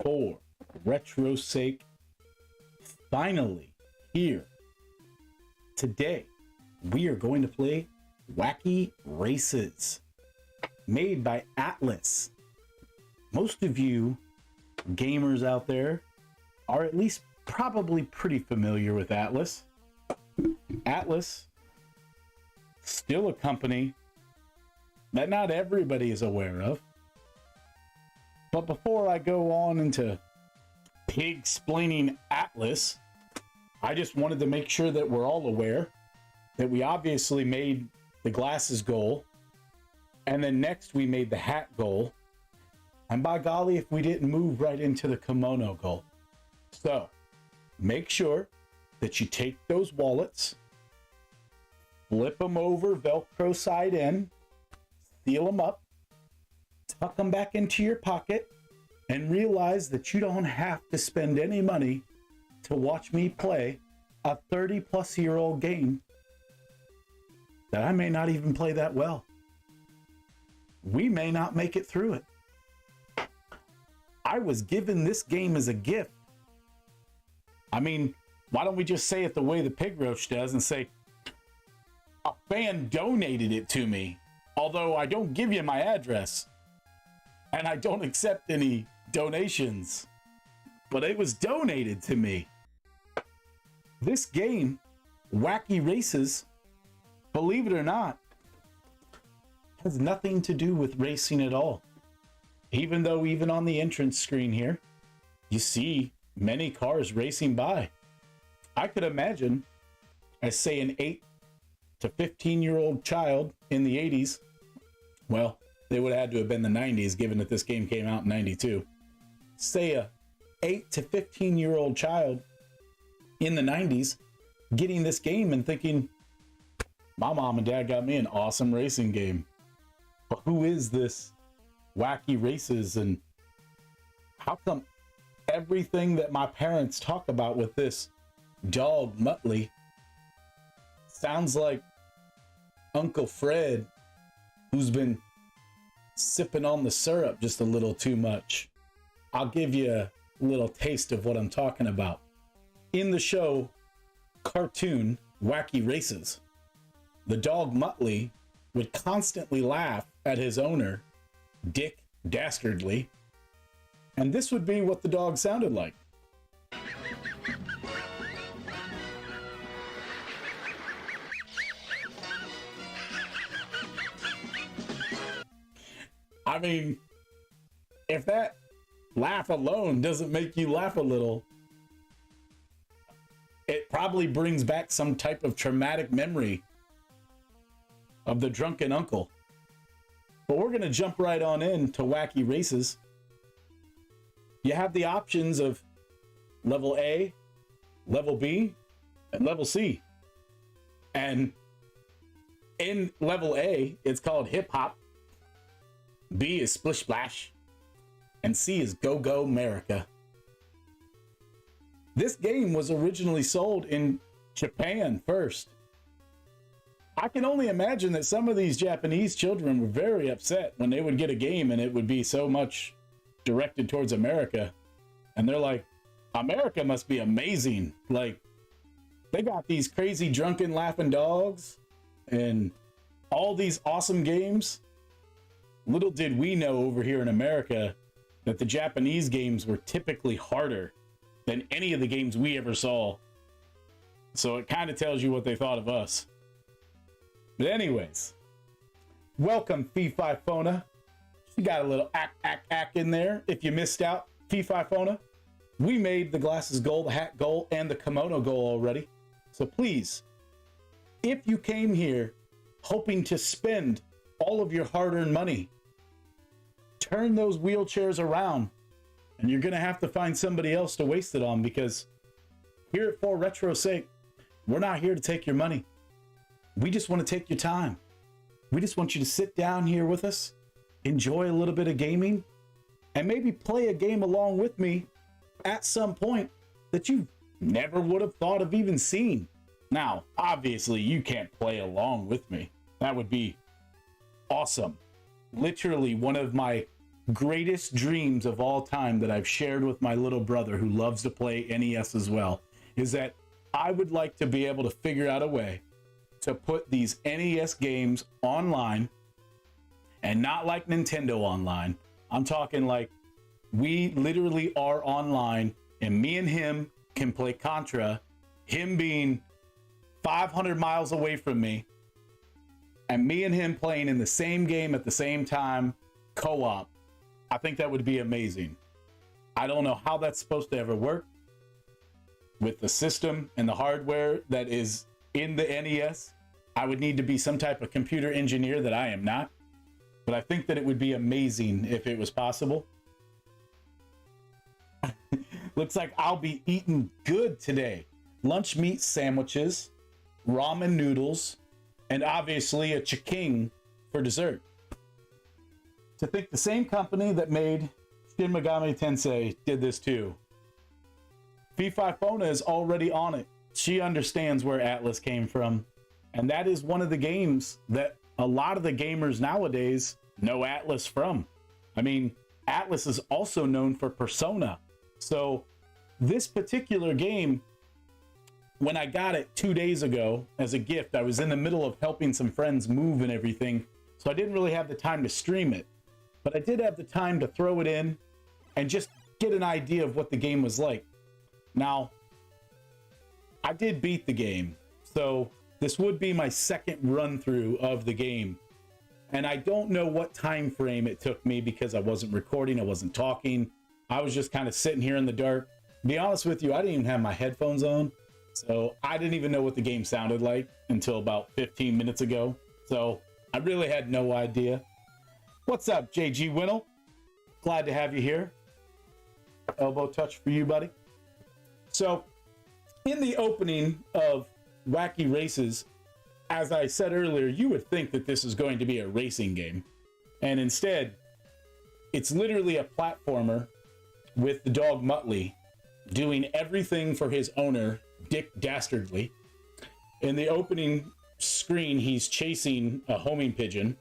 for retro's sake, finally here. Today, we are going to play Wacky Races, made by Atlus. Most of you gamers out there are at least probably pretty familiar with Atlus. Atlus, still a company that not everybody is aware of. But before I go on into pig-splaining Atlus, I just wanted to make sure that we're all aware that we obviously made the glasses goal, and then next we made the hat goal, and by golly, if we didn't move right into the kimono goal. So make sure that you take those wallets, flip them over Velcro side in, seal them up, tuck them back into your pocket, and realize that you don't have to spend any money to watch me play a 30-plus-year-old game that I may not even play that well. We may not make it through it. I was given this game as a gift. I mean, why don't we just say it the way the Pig Roach does and say, a fan donated it to me, although I don't give you my address, and I don't accept any donations, but it was donated to me. This game, Wacky Races, believe it or not, has nothing to do with racing at all. Even though even on the entrance screen here, you see many cars racing by. I could imagine, as say an 8 to 15-year-old child in the 80s, well, they would have had to have been the 90s, given that this game came out in 92. Say a 8 to 15-year-old child in the 90s getting this game and thinking, my mom and dad got me an awesome racing game. But who is this Wacky Races, and how come everything that my parents talk about with this dog Muttley sounds like Uncle Fred, who's been sipping on the syrup just a little too much? I'll give you a little taste of what I'm talking about. In the show cartoon Wacky Races, the dog Muttley would constantly laugh at his owner, Dick Dastardly, and this would be what the dog sounded like. I mean, if that laugh alone doesn't make you laugh a little, it probably brings back some type of traumatic memory of the drunken uncle. But we're going to jump right on into Wacky Races. You have the options of level A, level B, and level C. And in level A, it's called Hip Hop. B is Splish Splash. And C is Go Go America. This game was originally sold in Japan first. I can only imagine that some of these Japanese children were very upset when they would get a game and it would be so much directed towards America. And they're like, America must be amazing. Like, they got these crazy drunken laughing dogs and all these awesome games. Little did we know over here in America that the Japanese games were typically harder than any of the games we ever saw. So it kind of tells you what they thought of us. But anyways, welcome Fee Fi Fona. You got a little ack in there. If you missed out, Fee Fi Fona, we made the glasses goal, the hat goal, and the kimono goal already. So please, if you came here hoping to spend all of your hard-earned money, turn those wheelchairs around, and you're gonna have to find somebody else to waste it on, because here at For Retro's Sake, we're not here to take your money. We just want to take your time. We just want you to sit down here with us, enjoy a little bit of gaming, and maybe play a game along with me at some point that you never would have thought of even seeing. Now, obviously, you can't play along with me. That would be awesome. Literally one of my greatest dreams of all time that I've shared with my little brother who loves to play NES as well is that I would like to be able to figure out a way to put these NES games online, and not like Nintendo online. I'm talking like we literally are online and me and him can play Contra, him being 500 miles away from me, and me and him playing in the same game at the same time, co-op. I think that would be amazing. I don't know how that's supposed to ever work with the system and the hardware that is in the NES. I would need to be some type of computer engineer that I am not, but I think that it would be amazing if it was possible. Looks like I'll be eating good today. Lunch meat sandwiches, ramen noodles, and obviously a chicken for dessert. To think the same company that made Shin Megami Tensei did this too. Fee-Fi Fona is already on it. She understands where Atlus came from. And that is one of the games that a lot of the gamers nowadays know Atlus from. I mean, Atlus is also known for Persona. So this particular game, when I got it 2 days ago as a gift, I was in the middle of helping some friends move and everything. So I didn't really have the time to stream it. But I did have the time to throw it in and just get an idea of what the game was like. Now, I did beat the game, so this would be my second run through of the game. And I don't know what time frame it took me because I wasn't recording, I wasn't talking. I was just kind of sitting here in the dark. To be honest with you, I didn't even have my headphones on, so I didn't even know what the game sounded like until about 15 minutes ago. So I really had no idea. What's up, JG Winnell? Glad to have you here. Elbow touch for you, buddy. So, in the opening of Wacky Races, as I said earlier, you would think that this is going to be a racing game. And instead, it's literally a platformer with the dog Muttley doing everything for his owner, Dick Dastardly. In the opening screen, he's chasing a homing pigeon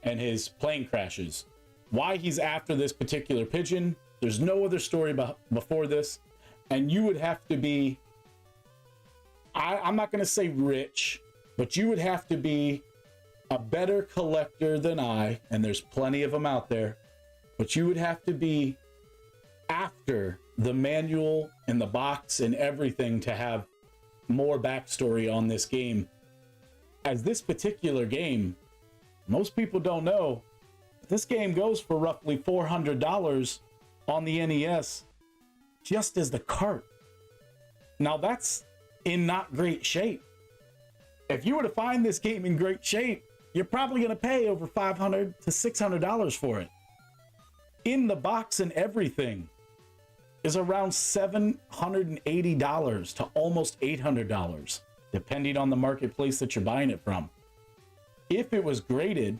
and his plane crashes. Why he's after this particular pigeon, there's no other story before this. And you would have to be, I'm not going to say rich, but you would have to be a better collector than I, and there's plenty of them out there, but you would have to be after the manual and the box and everything to have more backstory on this game. As this particular game, most people don't know, this game goes for roughly $400 on the NES. Just as the cart. Now that's in not great shape. If you were to find this game in great shape, you're probably going to pay over $500 to $600 for it. In the box and everything is around $780 to almost $800, depending on the marketplace that you're buying it from. If it was graded,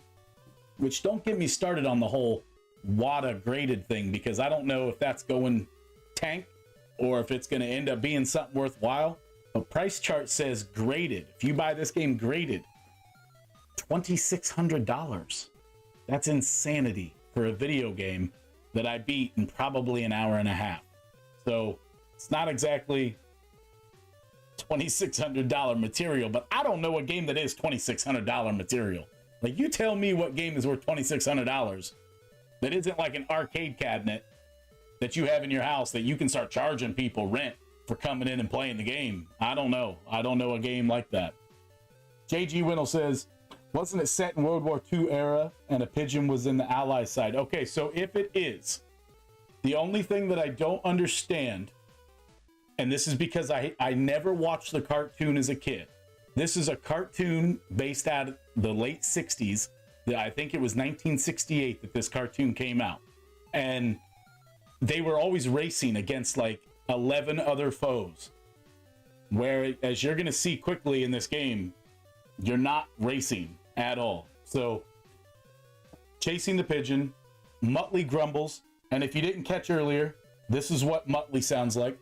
which don't get me started on the whole WADA graded thing, because I don't know if that's going tank or if it's going to end up being something worthwhile. But price chart says graded. If you buy this game graded, $2,600. That's insanity for a video game that I beat in probably an hour and a half. So it's not exactly $2,600 material, but I don't know a game that is $2,600 material. Like, you tell me what game is worth $2,600 that isn't like an arcade cabinet that you have in your house that you can start charging people rent for coming in and playing the game. I don't know. I don't know a game like that. JG Winnell says, wasn't it set in World War II era and a pigeon was in the Allied side? Okay, so if it is, the only thing that I don't understand, and this is because I never watched the cartoon as a kid. This is a cartoon based out of the late 60s. I think it was 1968 that this cartoon came out. And they were always racing against like 11 other foes. Where, as you're going to see quickly in this game, you're not racing at all. So, chasing the pigeon, Muttley grumbles. And if you didn't catch earlier, this is what Muttley sounds like.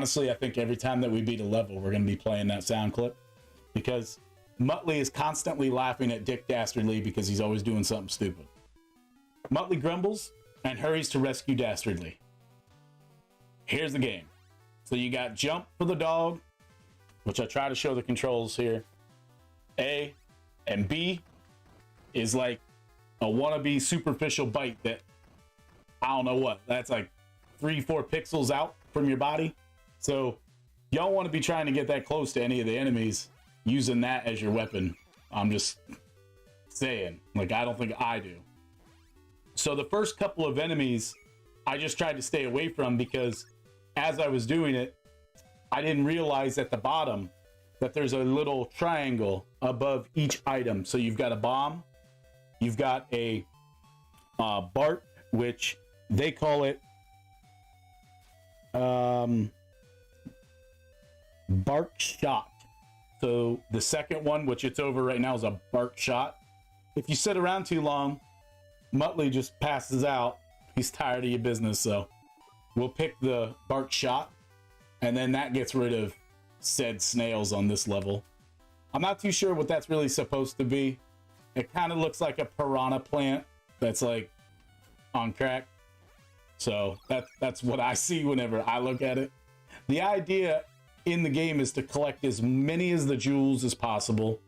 honestly, I think every time that we beat a level, we're going to be playing that sound clip, because Muttley is constantly laughing at Dick Dastardly because he's always doing something stupid. Muttley grumbles and hurries to rescue Dastardly. Here's the game. So you got jump for the dog, which I try to show the controls here. A, and B is like a wannabe superficial bite that, I don't know what, that's like 3-4 pixels out from your body. So y'all want to be trying to get that close to any of the enemies using that as your weapon. I'm just saying, like, I don't think I do. So the first couple of enemies I just tried to stay away from, because as I was doing it, I didn't realize at the bottom that there's a little triangle above each item. So you've got a bomb, you've got a Bart, which they call it Bart shot. So the second one, which it's over right now, is a Bart shot. If you sit around too long, Muttley just passes out. He's tired of your business, so we'll pick the Bart shot, and then that gets rid of said snails on this level. I'm not too sure what that's really supposed to be. It kind of looks like a piranha plant that's like on crack. So that's what I see whenever I look at it. The idea in the game is to collect as many of the jewels as possible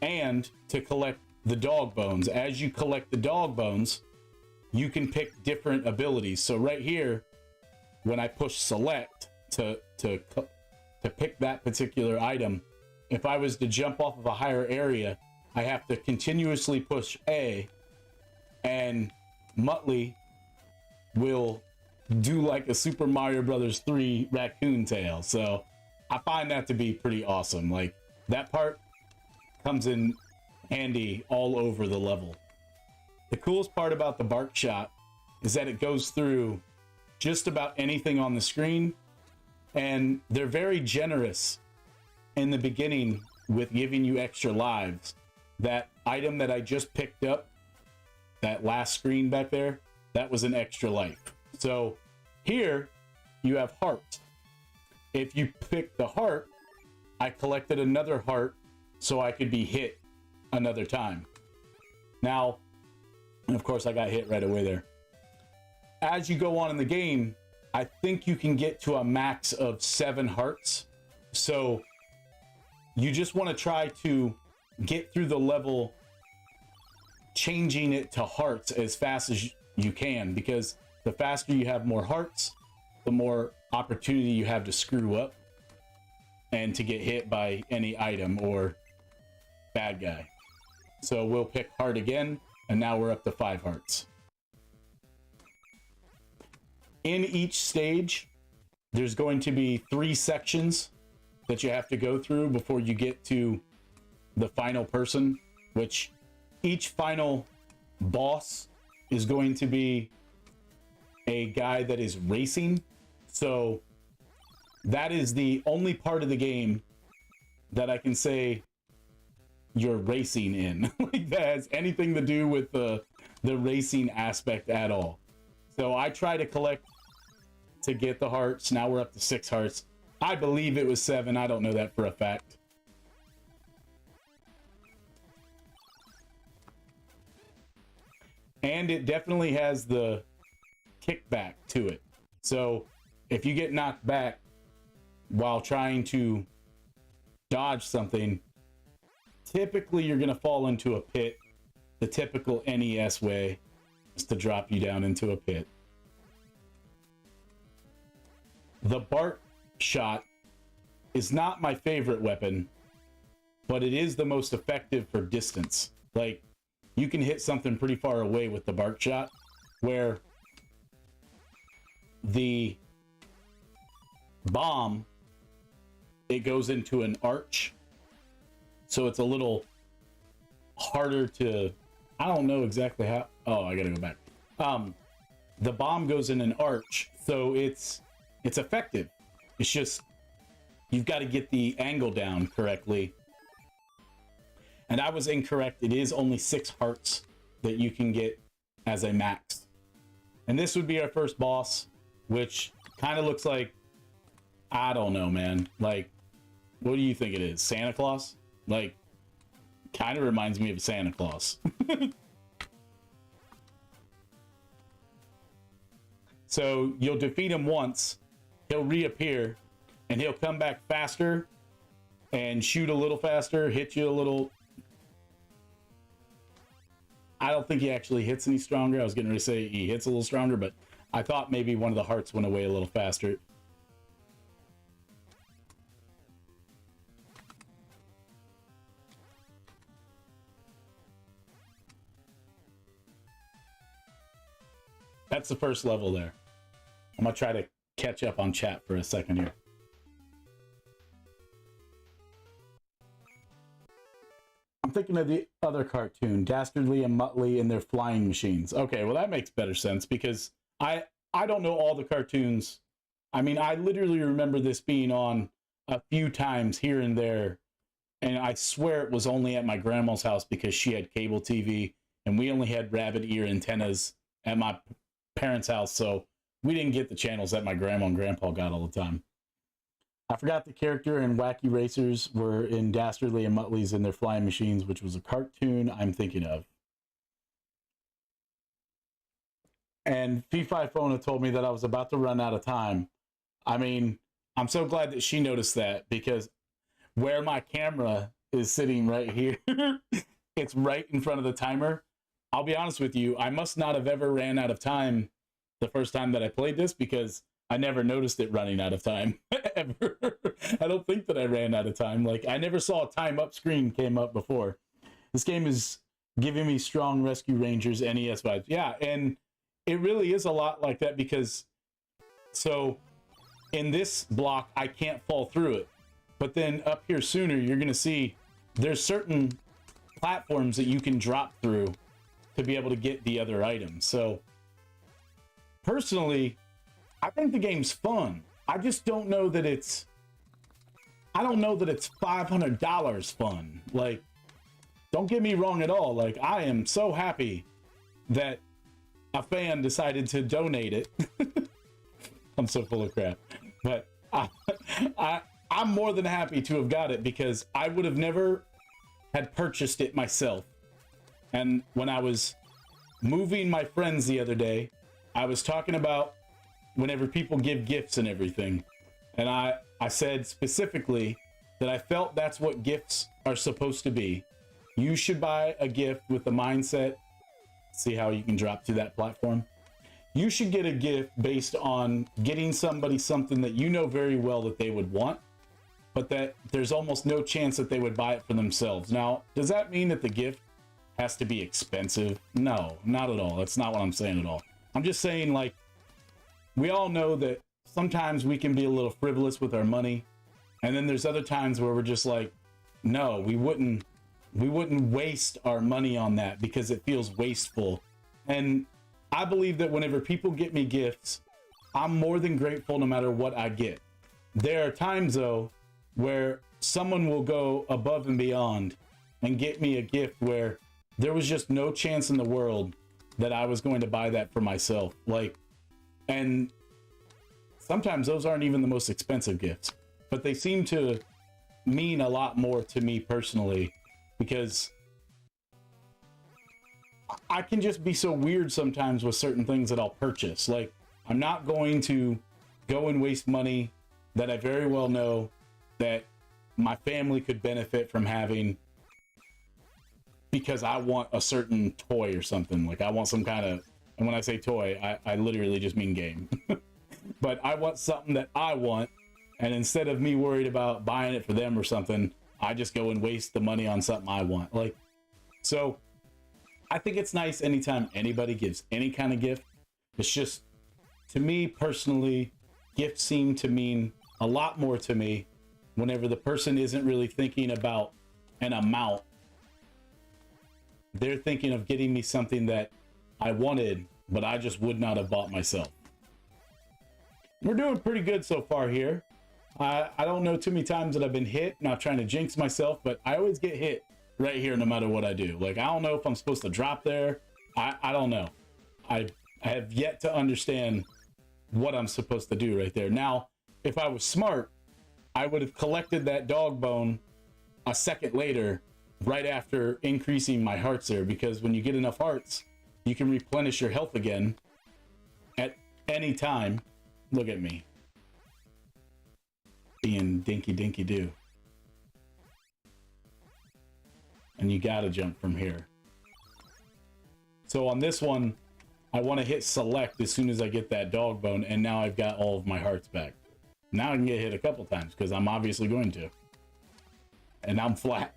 and to collect the dog bones. As you collect the dog bones, you can pick different abilities. So right here, when I push select to pick that particular item, if I was to jump off of a higher area, I have to continuously push A, and Muttley will do like a Super Mario Brothers 3 raccoon tail. So I find that to be pretty awesome. Like, that part comes in handy all over the level. The coolest part about the Bart shot is that it goes through just about anything on the screen, and they're very generous in the beginning with giving you extra lives. That item that I just picked up, that last screen back there, that was an extra life. So here you have hearts. If you pick the heart, I collected another heart so I could be hit another time. Now, and of course I got hit right away there. As you go on in the game, I think you can get to a max of 7 hearts. So you just want to try to get through the level changing it to hearts as fast as you can, because the faster you have more hearts, the more opportunity you have to screw up and to get hit by any item or bad guy. So we'll pick heart again, and now we're up to 5 hearts. In each stage, there's going to be 3 sections that you have to go through before you get to the final person, which each final boss is going to be a guy that is racing. So that is the only part of the game that I can say you're racing in. Like, that has anything to do with the racing aspect at all. So I try to collect to get the hearts. Now we're up to 6 hearts. I believe it was 7. I don't know that for a fact. And it definitely has the kickback to it. So if you get knocked back while trying to dodge something, typically you're going to fall into a pit. The typical NES way is to drop you down into a pit. The Bart shot is not my favorite weapon, but it is the most effective for distance. Like, you can hit something pretty far away with the Bart shot, where the bomb, it goes into an arch, so it's a little harder to, I don't know exactly how, oh, I gotta go back. The bomb goes in an arch, so it's effective. It's just, you've got to get the angle down correctly. And I was incorrect. It is only 6 hearts that you can get as a max. And this would be our first boss, which kind of looks like I don't know, man. Like, what do you think it is? Santa Claus? Like, kind of reminds me of Santa Claus. So you'll defeat him once, he'll reappear, and he'll come back faster and shoot a little faster, hit you a little. I don't think he actually hits any stronger. I was getting ready to say he hits a little stronger, but I thought maybe one of the hearts went away a little faster. That's the first level there. I'm gonna try to catch up on chat for a second here. I'm thinking of the other cartoon, Dastardly and Muttley and their flying machines. Okay, well that makes better sense because I don't know all the cartoons. I mean, I literally remember this being on a few times here and there, and I swear it was only at my grandma's house because she had cable TV and we only had rabbit ear antennas at my parents' house, so we didn't get the channels that my grandma and grandpa got all the time. I forgot the character and Wacky Racers were in Dastardly and Muttley's in their flying machines, which was a cartoon I'm thinking of. And Fee-Fi Fona told me that I was about to run out of time. I mean, I'm so glad that she noticed that because where my camera is sitting right here, it's right in front of the timer. I'll be honest with you, I must not have ever ran out of time the first time that I played this because I never noticed it running out of time, ever. I don't think that I ran out of time. Like, I never saw a time up screen came up before. This game is giving me strong Rescue Rangers NES vibes. Yeah, and it really is a lot like that because, so, in this block, I can't fall through it. But then up here sooner, you're going to see there's certain platforms that you can drop through to be able to get the other items. So, personally, I think the game's fun. I just don't know that it's... I don't know that it's $500 fun. Like, don't get me wrong at all. Like, I am so happy that a fan decided to donate it. I'm so full of crap. But I'm more than happy to have got it because I would have never had purchased it myself. And when I was moving my friends the other day, I was talking about whenever people give gifts and everything. And I said specifically that I felt that's what gifts are supposed to be. You should buy a gift with the mindset, see how you can drop to that platform. You should get a gift based on getting somebody something that you know very well that they would want, but that there's almost no chance that they would buy it for themselves. Now, does that mean that the gift has to be expensive? No, not at all. That's not what I'm saying at all. I'm just saying, like, we all know that sometimes we can be a little frivolous with our money, and then there's other times where we're just like, no, we wouldn't waste our money on that because it feels wasteful. And I believe that whenever people get me gifts, I'm more than grateful no matter what I get. There are times though where someone will go above and beyond and get me a gift where there was just no chance in the world that I was going to buy that for myself. Like, and sometimes those aren't even the most expensive gifts, but they seem to mean a lot more to me personally because I can just be so weird sometimes with certain things that I'll purchase. Like, I'm not going to go and waste money that I very well know that my family could benefit from having because I want a certain toy or something. Like, I want some kind of, and when I say toy, I literally just mean game. But I want something that I want, and instead of me worried about buying it for them or something, I just go and waste the money on something I want. Like, so I think it's nice anytime anybody gives any kind of gift. It's just, to me personally, gifts seem to mean a lot more to me whenever the person isn't really thinking about an amount. They're thinking of getting me something that I wanted, but I just would not have bought myself. We're doing pretty good so far here. I don't know too many times that I've been hit, not trying to jinx myself, but I always get hit right here no matter what I do. Like, I don't know if I'm supposed to drop there. I don't know. I have yet to understand what I'm supposed to do right there. Now, if I was smart, I would have collected that dog bone a second later, right after increasing my hearts there, because when you get enough hearts, you can replenish your health again at any time. Look at me. Being dinky dinky do. And you gotta jump from here. So on this one, I want to hit select as soon as I get that dog bone, and now I've got all of my hearts back. Now I can get hit a couple times, because I'm obviously going to. And I'm flat.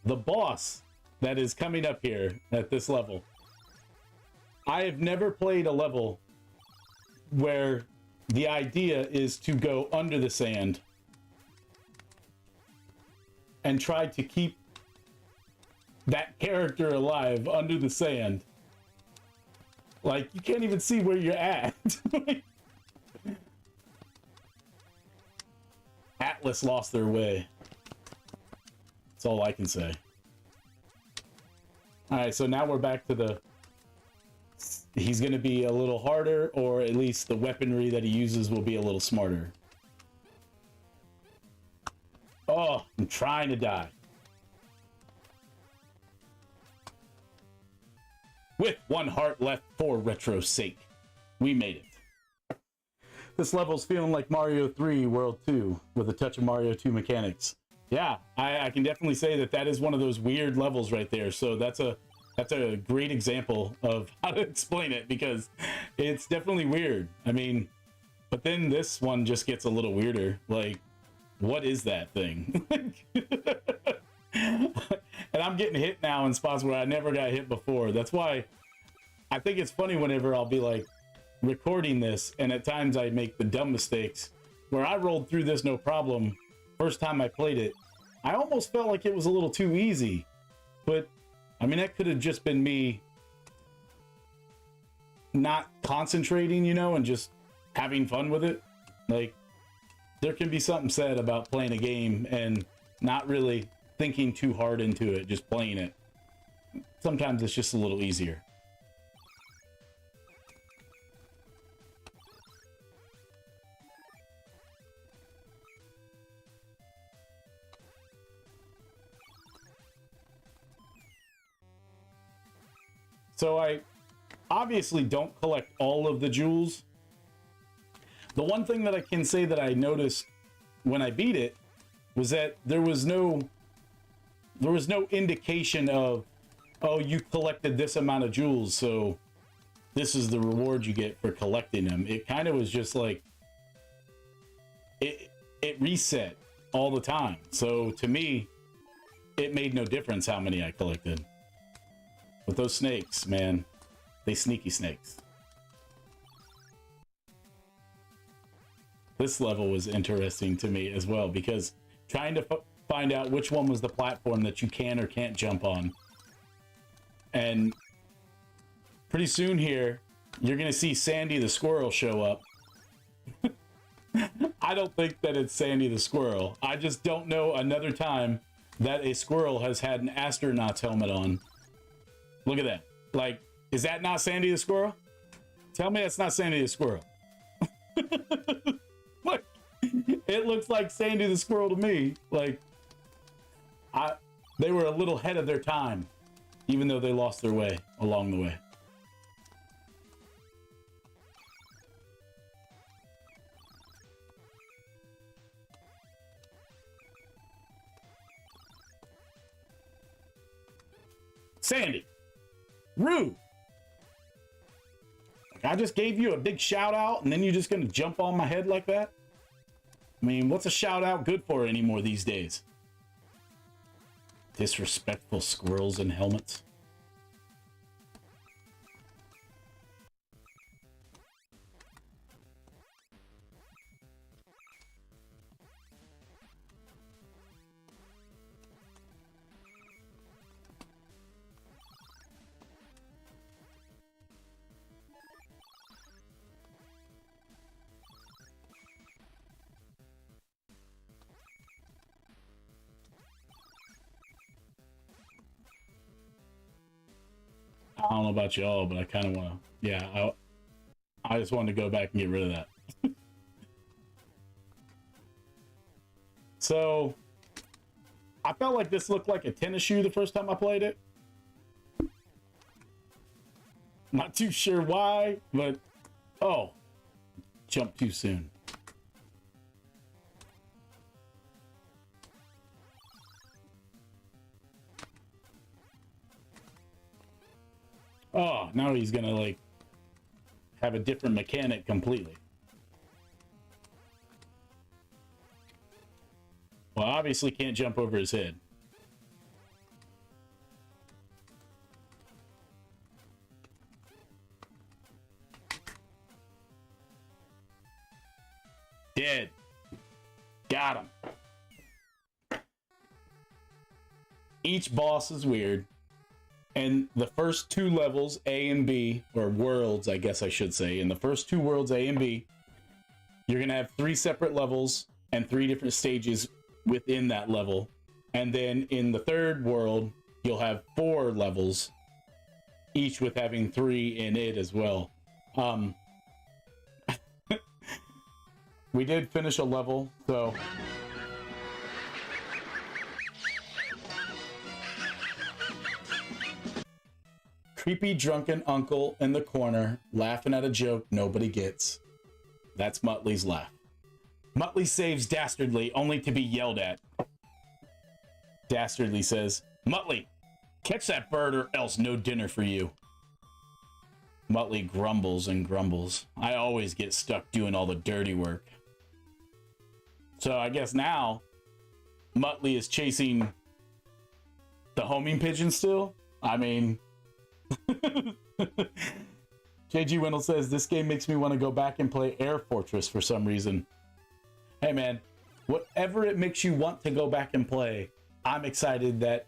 The boss that is coming up here at this level. I have never played a level where the idea is to go under the sand and try to keep that character alive under the sand. Like, you can't even see where you're at. Atlus lost their way. That's all I can say. Alright, so now we're back to the... He's going to be a little harder, or at least the weaponry that he uses will be a little smarter. Oh, I'm trying to die. With one heart left for Retro's sake, we made it. This level's feeling like Mario 3 World 2 with a touch of Mario 2 mechanics. Yeah, I can definitely say that that is one of those weird levels right there. So that's a great example of how to explain it, because it's definitely weird. I mean, but then this one just gets a little weirder. Like, what is that thing? And I'm getting hit now in spots where I never got hit before. That's why I think it's funny whenever I'll be like recording this, and at times I make the dumb mistakes where I rolled through this no problem first time I played it. I almost felt like it was a little too easy, but I mean, that could have just been me not concentrating, you know, and just having fun with it. Like, there can be something said about playing a game and not really thinking too hard into it, just playing it. Sometimes it's just a little easier. So I obviously don't collect all of the jewels. The one thing that I can say that I noticed when I beat it was that there was no indication of, oh, you collected this amount of jewels, so this is the reward you get for collecting them. It kind of was just like it reset all the time. So to me, it made no difference how many I collected. But those snakes, man, they sneaky snakes. This level was interesting to me as well, because trying to find out which one was the platform that you can or can't jump on. And pretty soon here, you're going to see Sandy the squirrel show up. I don't think that it's Sandy the squirrel. I just don't know another time that a squirrel has had an astronaut's helmet on. Look at that. Like, is that not Sandy the squirrel? Tell me that's not Sandy the squirrel. Look, it looks like Sandy the squirrel to me. Like, they were a little ahead of their time, even though they lost their way along the way. Sandy, rude. Like, I just gave you a big shout out, and then you're just gonna jump on my head like that? I mean, what's a shout out good for anymore these days? Disrespectful squirrels in helmets. I don't know about y'all, but I kind of want to. Yeah, I just wanted to go back and get rid of that. So, I felt like this looked like a tennis shoe the first time I played it. Not too sure why, but oh, jumped too soon. Oh, now he's gonna like have a different mechanic completely. Well, obviously can't jump over his head. Dead. Got him. Each boss is weird. And the first two levels, A and B, or worlds, I guess I should say, in the first two worlds, A and B, you're going to have 3 separate levels and 3 different stages within that level. And then in the third world, you'll have 4 levels, each with having 3 in it as well. We did finish a level, so... Creepy drunken uncle in the corner, laughing at a joke nobody gets. That's Muttley's laugh. Muttley saves Dastardly, only to be yelled at. Dastardly says, Muttley, catch that bird or else no dinner for you. Muttley grumbles and grumbles. I always get stuck doing all the dirty work. So I guess now, Muttley is chasing the homing pigeon still? I mean... JG Wendell says, this game makes me want to go back and play Air Fortress for some reason. Hey man, whatever it makes you want to go back and play, I'm excited that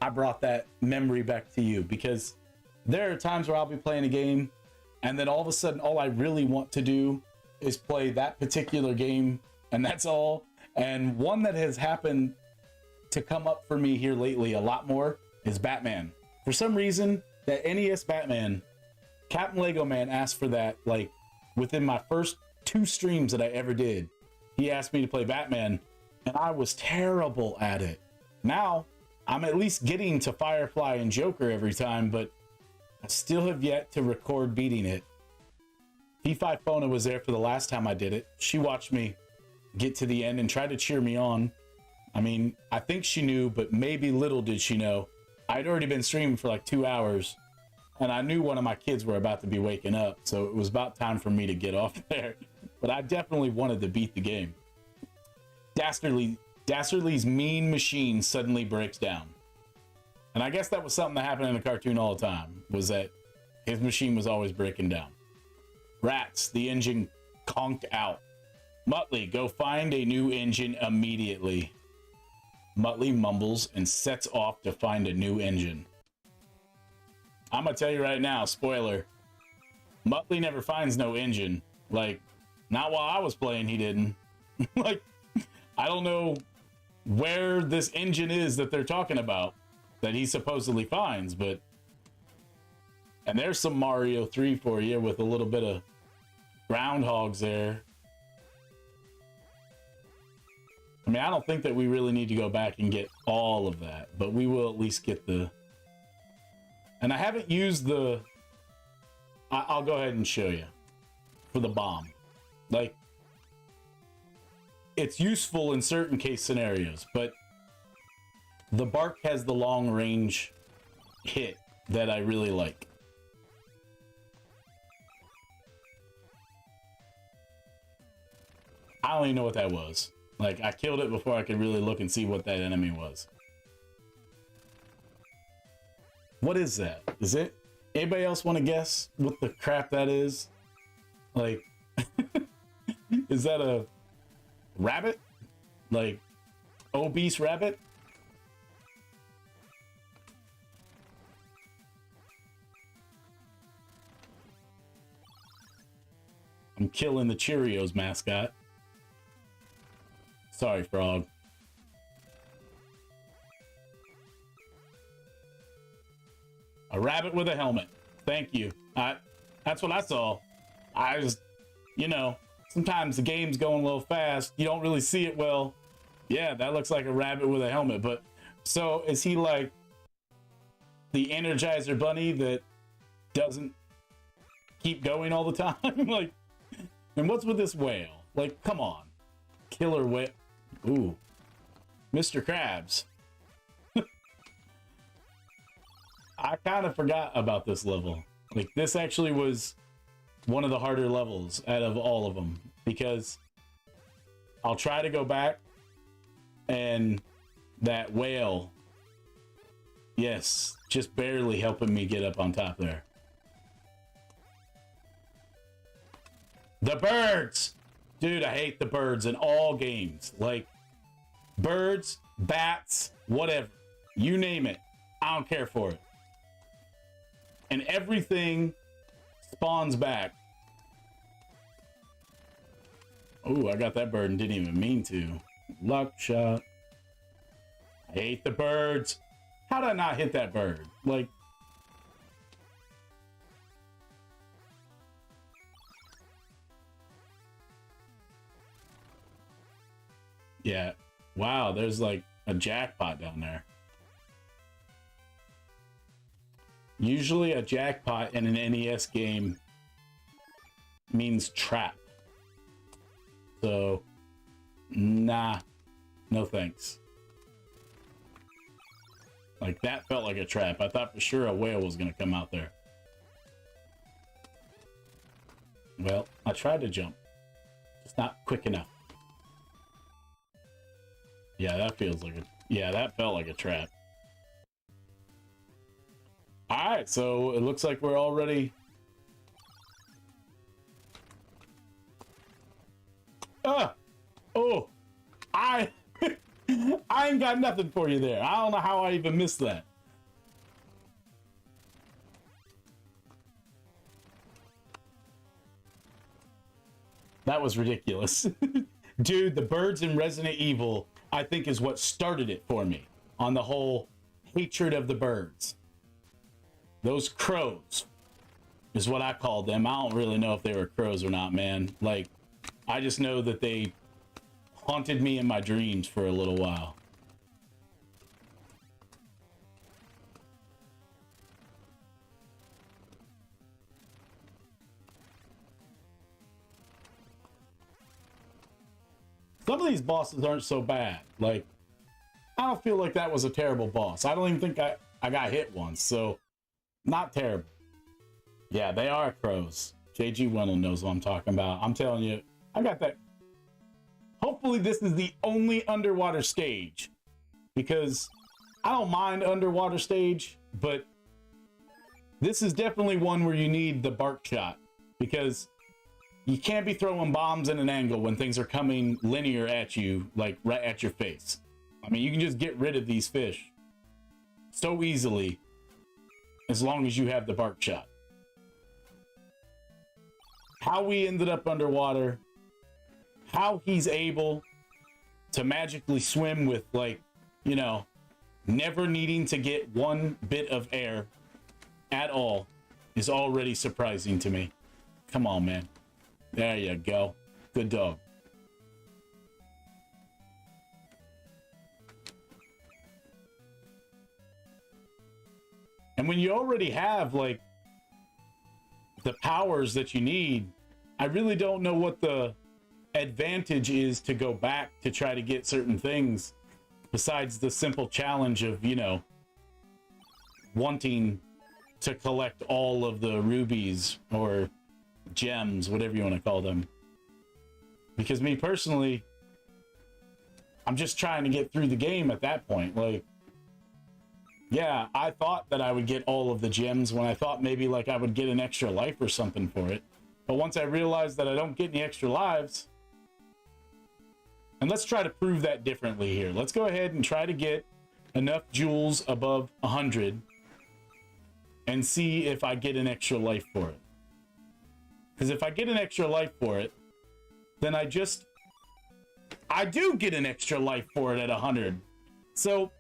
I brought that memory back to you, because there are times where I'll be playing a game and then all of a sudden all I really want to do is play that particular game, and that's all. And one that has happened to come up for me here lately a lot more is Batman. For some reason, that NES Batman, Captain Lego Man asked for that like within my first 2 streams that I ever did. He asked me to play Batman, and I was terrible at it. Now, I'm at least getting to Firefly and Joker every time, but I still have yet to record beating it. P5 Fona was there for the last time I did it. She watched me get to the end and tried to cheer me on. I mean, I think she knew, but maybe little did she know, I'd already been streaming for like 2 hours, and I knew one of my kids were about to be waking up, so it was about time for me to get off there. But I definitely wanted to beat the game. Dastardly's mean machine suddenly breaks down. And I guess that was something that happened in the cartoon all the time, was that his machine was always breaking down. Rats, the engine conked out. Muttley, go find a new engine immediately. Muttley mumbles and sets off to find a new engine. I'm gonna tell you right now, spoiler, Muttley never finds no engine. Like, not while I was playing, he didn't. Like, I don't know where this engine is that they're talking about that he supposedly finds, but... And there's some Mario 3 for you with a little bit of groundhogs there. I mean, I don't think that we really need to go back and get all of that, but we will at least get the... And I haven't used the... I'll go ahead and show you. For the bomb. Like, it's useful in certain case scenarios, but the bark has the long range hit that I really like. I don't even know what that was. Like, I killed it before I could really look and see what that enemy was. What is that? Is it? Anybody else want to guess what the crap that is? Like, is that a rabbit? Like, obese rabbit? I'm killing the Cheerios mascot. Sorry, Frog. I A rabbit with a helmet. Thank you. That's what I saw. I just, you know, sometimes the game's going a little fast. You don't really see it well. Yeah, that looks like a rabbit with a helmet. But so is he like the Energizer Bunny that doesn't keep going all the time? Like, and what's with this whale? Like, come on. Killer whale. Ooh. Mr. Krabs. I kind of forgot about this level. Like, this actually was one of the harder levels out of all of them, because I'll try to go back and that whale, yes, just barely helping me get up on top there. The birds! Dude, I hate the birds in all games. Like, birds, bats, whatever. You name it. I don't care for it. And everything spawns back. Oh, I got that bird and didn't even mean to. Luck shot. I hate the birds. How did I not hit that bird? Like, yeah. Wow, there's like a jackpot down there. Usually a jackpot in an NES game means trap. So, nah, no thanks. Like, that felt like a trap. I thought for sure a whale was going to come out there. Well, I tried to jump. Just not quick enough. Yeah, that feels like a... Yeah, that felt like a trap. Alright, so it looks like we're already... Oh! I ain't got nothing for you there. I don't know how I even missed that. That was ridiculous. Dude, the birds in Resident Evil, I think, is what started it for me. On the whole hatred of the birds. Those crows is what I called them. I don't really know if they were crows or not, man. Like, I just know that they haunted me in my dreams for a little while. Some of these bosses aren't so bad. Like, I don't feel like that was a terrible boss. I don't even think I got hit once, so not terrible. Yeah, they are crows. JG Wendell knows what I'm talking about. I'm telling you, I got that. Hopefully this is the only underwater stage, because I don't mind underwater stage, but this is definitely one where you need the bark shot, because you can't be throwing bombs in an angle when things are coming linear at you, like right at your face. I mean, you can just get rid of these fish so easily as long as you have the bark shot. How we ended up underwater, how he's able to magically swim with, like, you know, never needing to get one bit of air at all is already surprising to me. Come on, man. There you go. Good dog. And when you already have, like, the powers that you need, I really don't know what the advantage is to go back to try to get certain things besides the simple challenge of, you know, wanting to collect all of the rubies or gems, whatever you want to call them. Because me personally, I'm just trying to get through the game at that point. Like, yeah, I thought that I would get all of the gems when I thought maybe like I would get an extra life or something for it. But once I realized that I don't get any extra lives, and let's try to prove that differently here. Let's go ahead and try to get enough jewels above 100 and see if I get an extra life for it. Because if I get an extra life for it, then I do get an extra life for it at 100. So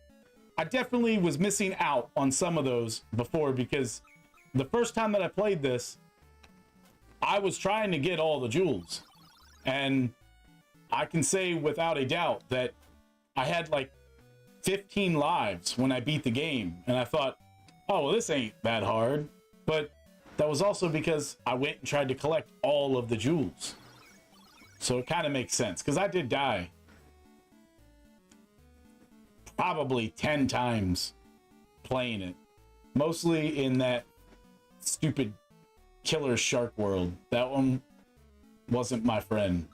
I definitely was missing out on some of those before, because the first time that I played this, I was trying to get all the jewels. And I can say without a doubt that I had like 15 lives when I beat the game. And I thought, oh, well, this ain't that hard. But that was also because I went and tried to collect all of the jewels. So it kind of makes sense, because I did die probably 10 times playing it. Mostly in that stupid killer shark world. That one wasn't my friend.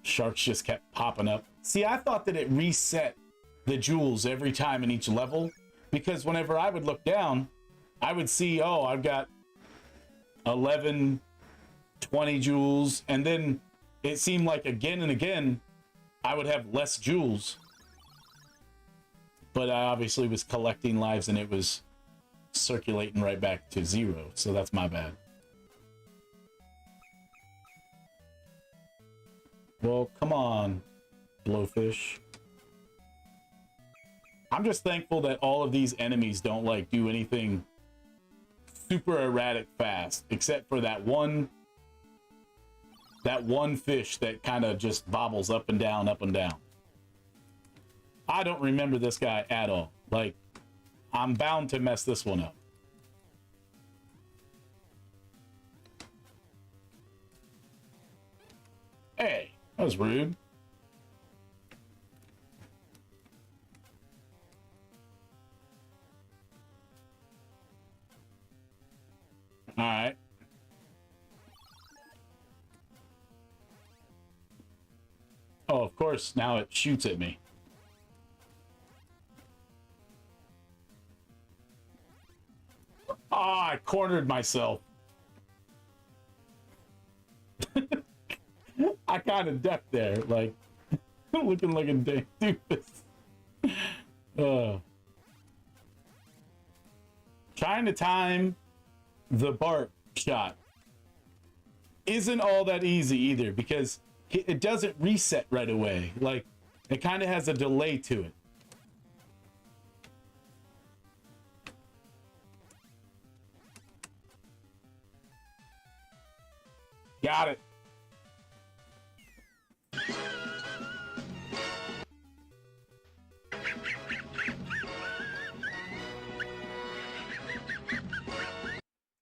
Sharks just kept popping up. See, I thought that it reset the jewels every time in each level, because whenever I would look down, I would see, oh, I've got 11, 20 jewels, and then it seemed like again and again I would have less jewels. But I obviously was collecting lives and it was circulating right back to 0, so that's my bad. Well, come on, blowfish. I'm just thankful that all of these enemies don't like do anything super erratic fast, except for that one fish that kind of just bobbles up and down, up and down. I don't remember this guy at all. Like, I'm bound to mess this one up. Hey, that was rude. All right. Oh, of course, now it shoots at me. Ah, oh, I cornered myself. I kind of ducked there, like, looking like a damn doofus. Trying to time the bark shot isn't all that easy either, because it doesn't reset right away. Like, it kind of has a delay to it. Got it.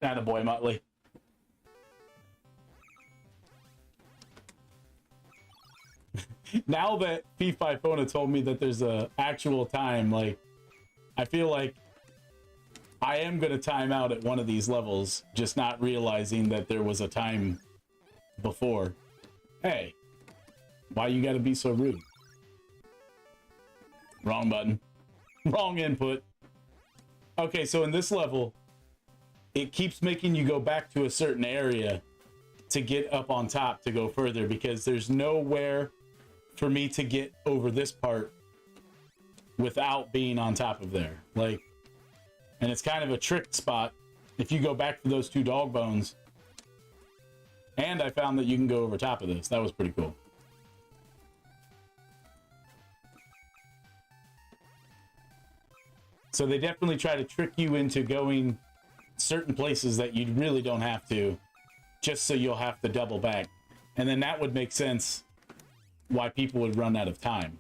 Attaboy, Muttley. Now that P5 Fona told me that there's a actual time, like, I feel like I am gonna time out at one of these levels, just not realizing that there was a time before. Hey, why you gotta be so rude? Wrong button. Wrong input. Okay, so in this level, it keeps making you go back to a certain area to get up on top to go further, because there's nowhere for me to get over this part without being on top of there. Like, and it's kind of a trick spot if you go back to those 2 dog bones. And I found that you can go over top of this. That was pretty cool. So they definitely try to trick you into going certain places that you really don't have to, just so you'll have to double back. And then that would make sense why people would run out of time.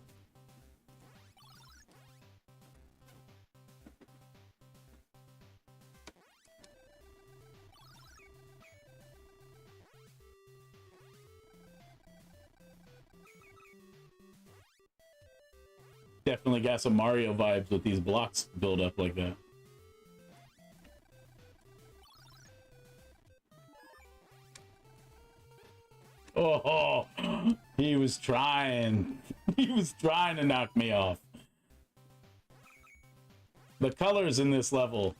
Definitely got some Mario vibes with these blocks build up like that. Oh, he was trying. He was trying to knock me off. The colors in this level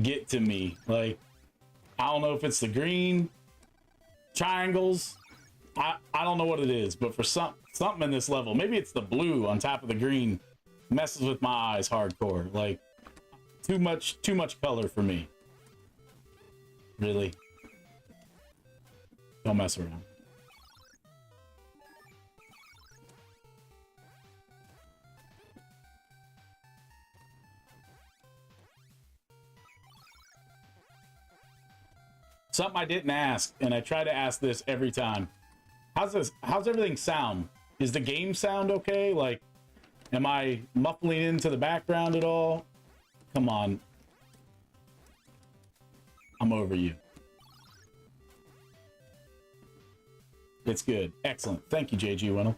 get to me. Like, I don't know if it's the green triangles. I don't know what it is, but for something in this level, maybe it's the blue on top of the green, messes with my eyes hardcore. Like, too much color for me. Really? Don't mess around. Something I didn't ask, and I try to ask this every time. How's everything sound? Is the game sound okay? Like, am I muffling into the background at all? Come on. I'm over you. It's good. Excellent. Thank you, JG Winnell.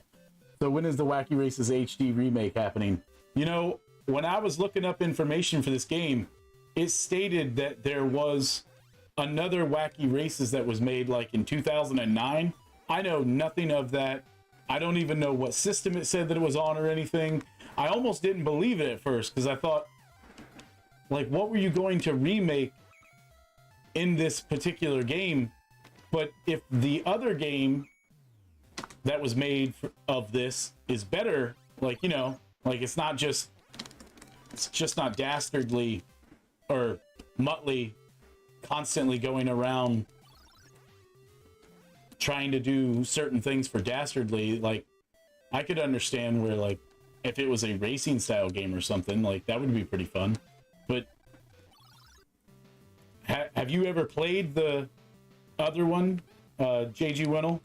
So when is the Wacky Races HD remake happening? You know, when I was looking up information for this game, it stated that there was another Wacky Races that was made like in 2009. I know nothing of that. I don't even know what system it said that it was on or anything. I almost didn't believe it at first because I thought, like, what were you going to remake in this particular game? But if the other game that was made of this is better, like, you know, like it's just not Dastardly or Muttley constantly going around trying to do certain things for Dastardly. Like, I could understand where, like, if it was a racing style game or something, like, that would be pretty fun. But have you ever played the other one, JG Winnell?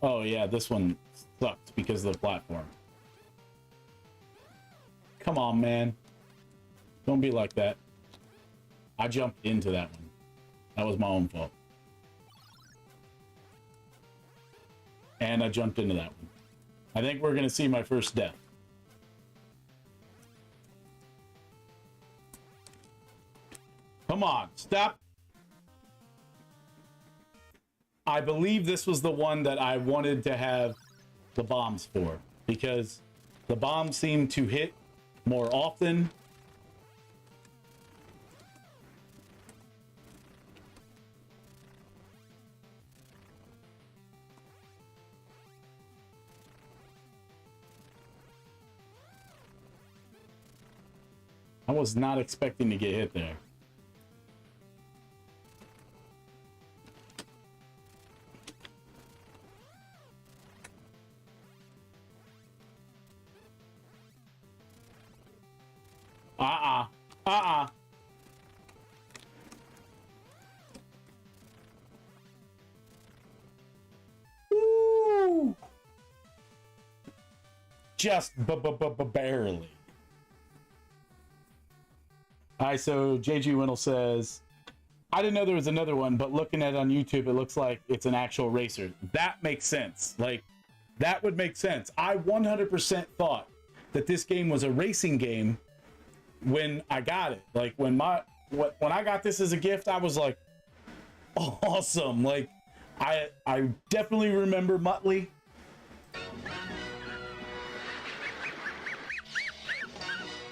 Oh yeah, this one sucked because of the platform. Come on, man. Don't be like that. I jumped into that one. That was my own fault. And I jumped into that one. I think we're going to see my first death. Come on, stop. I believe this was the one that I wanted to have the bombs for, because the bombs seem to hit more often. I was not expecting to get hit there. Woo! Just barely. All right, so JG Winnell says, I didn't know there was another one, but looking at it on YouTube, it looks like it's an actual racer. That makes sense. Like, that would make sense. I 100% thought that this game was a racing game when I got it. Like, when I got this as a gift, I was like, awesome. Like, I definitely remember Muttley.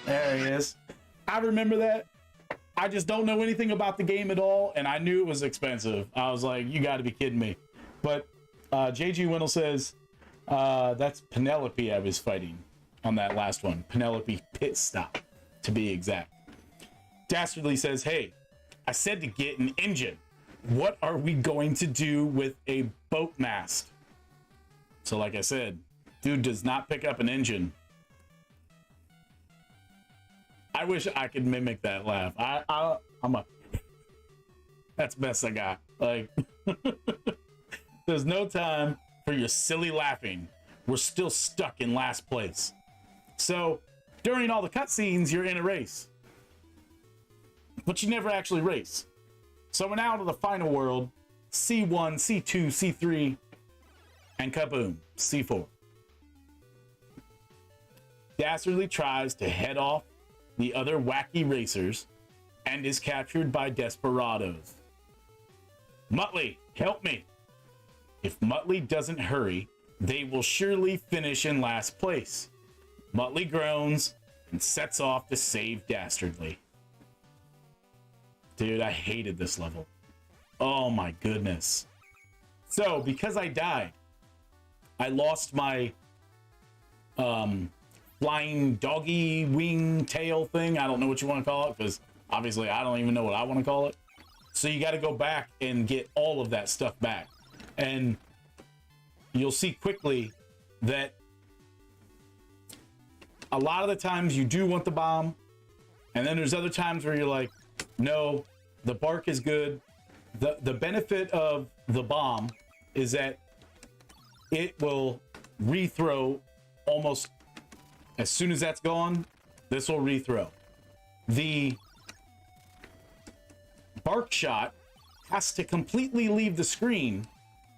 There he is. I remember that. I just don't know anything about the game at all, and I knew it was expensive. I was like, you got to be kidding me. But JG Winnell says, that's Penelope I was fighting on that last one. Penelope Pit Stop, to be exact. Dastardly says, hey, I said to get an engine. What are we going to do with a boat mast? So like I said, dude does not pick up an engine. I wish I could mimic that laugh. That's the best I got. Like, there's no time for your silly laughing. We're still stuck in last place. So during all the cutscenes, you're in a race, but you never actually race. So we're now to the final world, C1, C2, C3, and kaboom, C4. Dastardly tries to head off the other wacky racers and is captured by desperados. Muttley, help me. If Muttley doesn't hurry, they will surely finish in last place. Muttley groans and sets off to save Dastardly. Dude, I hated this level. Oh my goodness. So, because I died, I lost my flying doggy wing tail thing. I don't know what you want to call it, because obviously I don't even know what I want to call it. So you got to go back and get all of that stuff back. And you'll see quickly that a lot of the times you do want the bomb, and then there's other times where you're like, no, the bark is good, The benefit of the bomb is that it will rethrow almost as soon as that's gone. This will rethrow. The bark shot has to completely leave the screen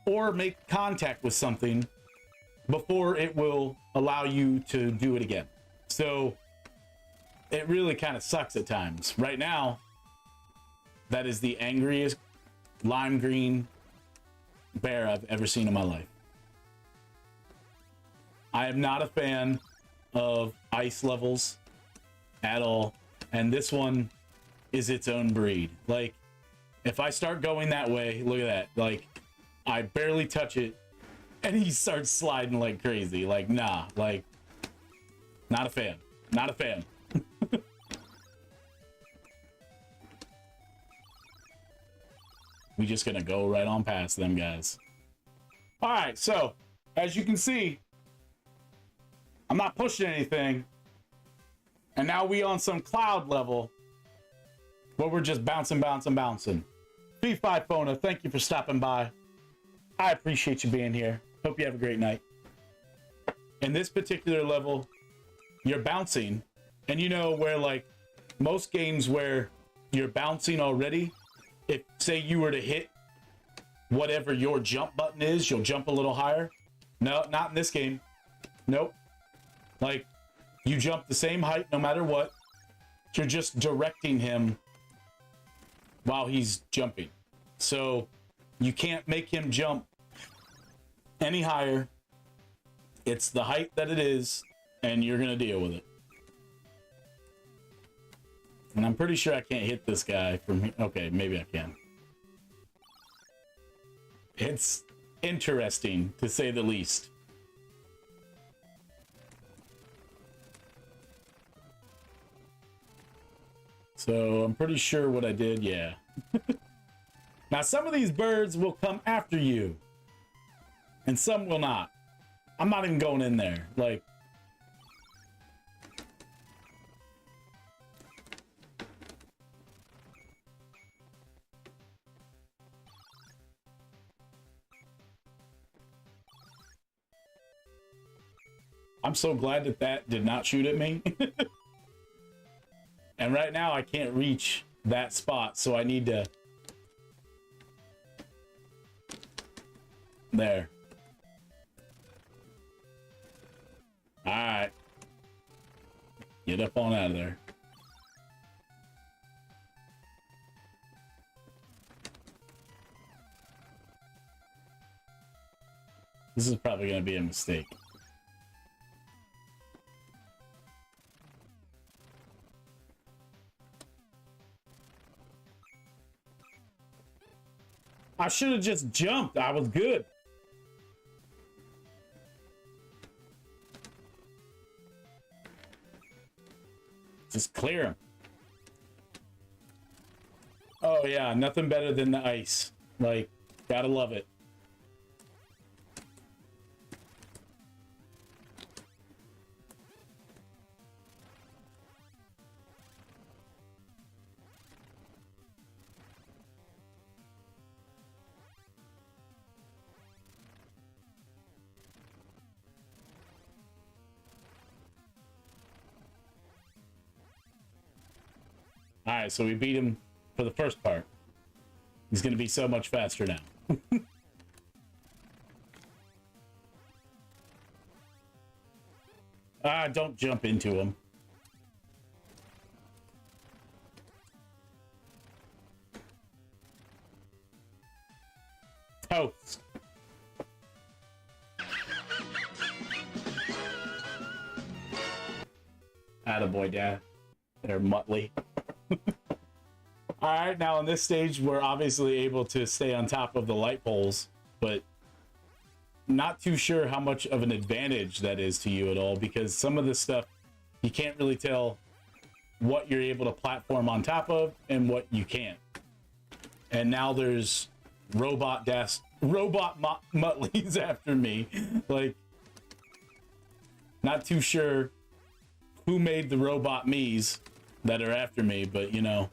or make contact with something before it will allow you to do it again. So it really kind of sucks at times. Right now, that is the angriest lime green bear I've ever seen in my life. I am not a fan of ice levels at all, and this one is its own breed. Like, if I start going that way, look at that. Like, I barely touch it, and he starts sliding like crazy. Like, nah, like, not a fan. Not a fan. We just gonna go right on past them guys. All right, so as you can see, I'm not pushing anything, and now we on some cloud level where we're just bouncing. B5 Fona, thank you for stopping by. I appreciate you being here. Hope you have a great night. In this particular level, you're bouncing, and you know where, like, most games where you're bouncing already, if say you were to hit whatever your jump button is, you'll jump a little higher. No, not in this game. Nope. Like, you jump the same height no matter what. You're just directing him while he's jumping. So you can't make him jump any higher. It's the height that it is, and you're gonna deal with it. And I'm pretty sure I can't hit this guy from here. Okay, maybe I can. It's interesting, to say the least. So I'm pretty sure what I did, yeah. Now, some of these birds will come after you, and some will not. I'm not even going in there. Like, I'm so glad that that did not shoot at me. And right now I can't reach that spot, so I need to... There. Alright. Get up on out of there. This is probably going to be a mistake. I should have just jumped. I was good. Just clear him. Oh yeah, nothing better than the ice. Like, gotta love it. All right, so we beat him for the first part. He's going to be so much faster now. Don't jump into him. Toast. Attaboy, Dad. They're Muttley. All right, now on this stage, we're obviously able to stay on top of the light poles, but not too sure how much of an advantage that is to you at all, because some of this stuff, you can't really tell what you're able to platform on top of and what you can't. And now there's robot Muttleys after me. Like, not too sure who made the robot me's that are after me, but you know.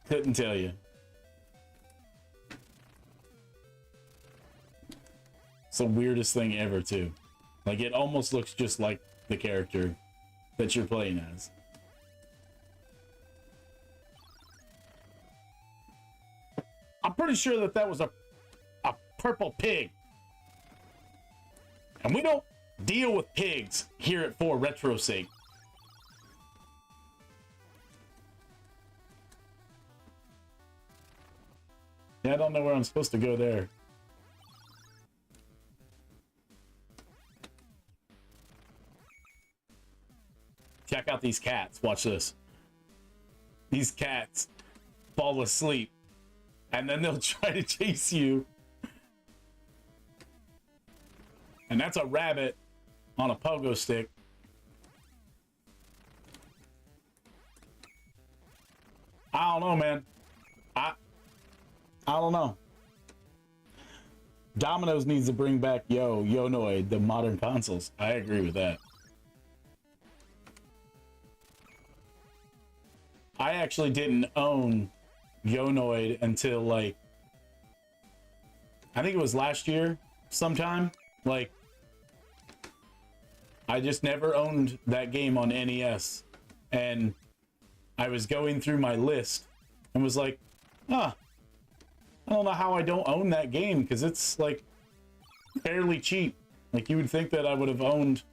Couldn't tell you. It's the weirdest thing ever, too. Like, it almost looks just like the character that you're playing as. I'm pretty sure that that was a purple pig. And we don't deal with pigs here at 4 Retro Sake. Yeah, I don't know where I'm supposed to go there. Check out these cats. Watch this. These cats fall asleep, and then they'll try to chase you. And that's a rabbit on a pogo stick. I don't know, man. I don't know. Domino's needs to bring back Yonoid, the modern consoles. I agree with that. I actually didn't own Yonoid until, like, I think it was last year sometime. Like, I just never owned that game on NES. And I was going through my list and was like, huh, I don't know how I don't own that game, because it's, like, fairly cheap. Like, you would think that I would have owned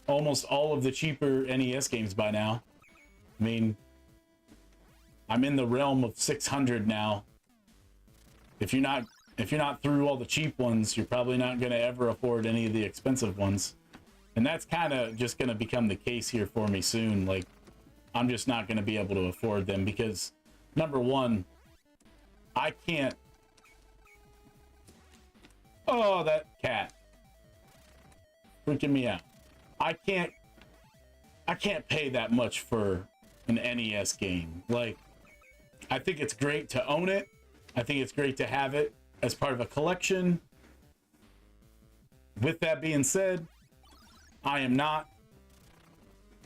almost all of the cheaper NES games by now. I mean, I'm in the realm of 600 now. If you're not through all the cheap ones, you're probably not going to ever afford any of the expensive ones. And that's kind of just going to become the case here for me soon. Like, I'm just not going to be able to afford them because, number one, I can't... Oh, that cat. Freaking me out. I can't pay that much for an NES game. Like, I think it's great to own it. I think it's great to have it as part of a collection. With that being said, I am not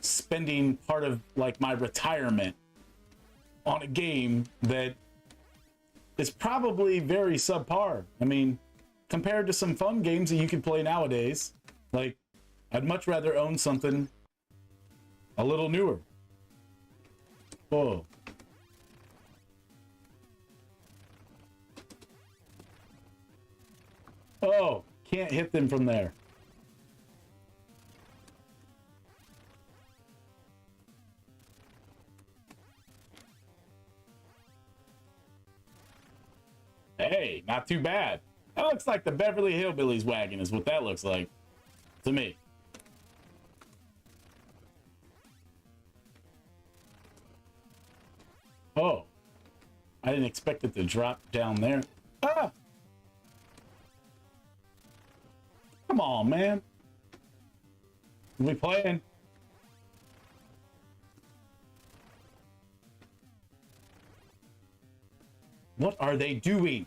spending part of, like, my retirement on a game that is probably very subpar. I mean, compared to some fun games that you can play nowadays, like, I'd much rather own something a little newer. Whoa. Oh, can't hit them from there. Hey, not too bad. That looks like the Beverly Hillbillies wagon is what that looks like to me. Oh, I didn't expect it to drop down there. Ah! Come on, man. We playing? What are they doing?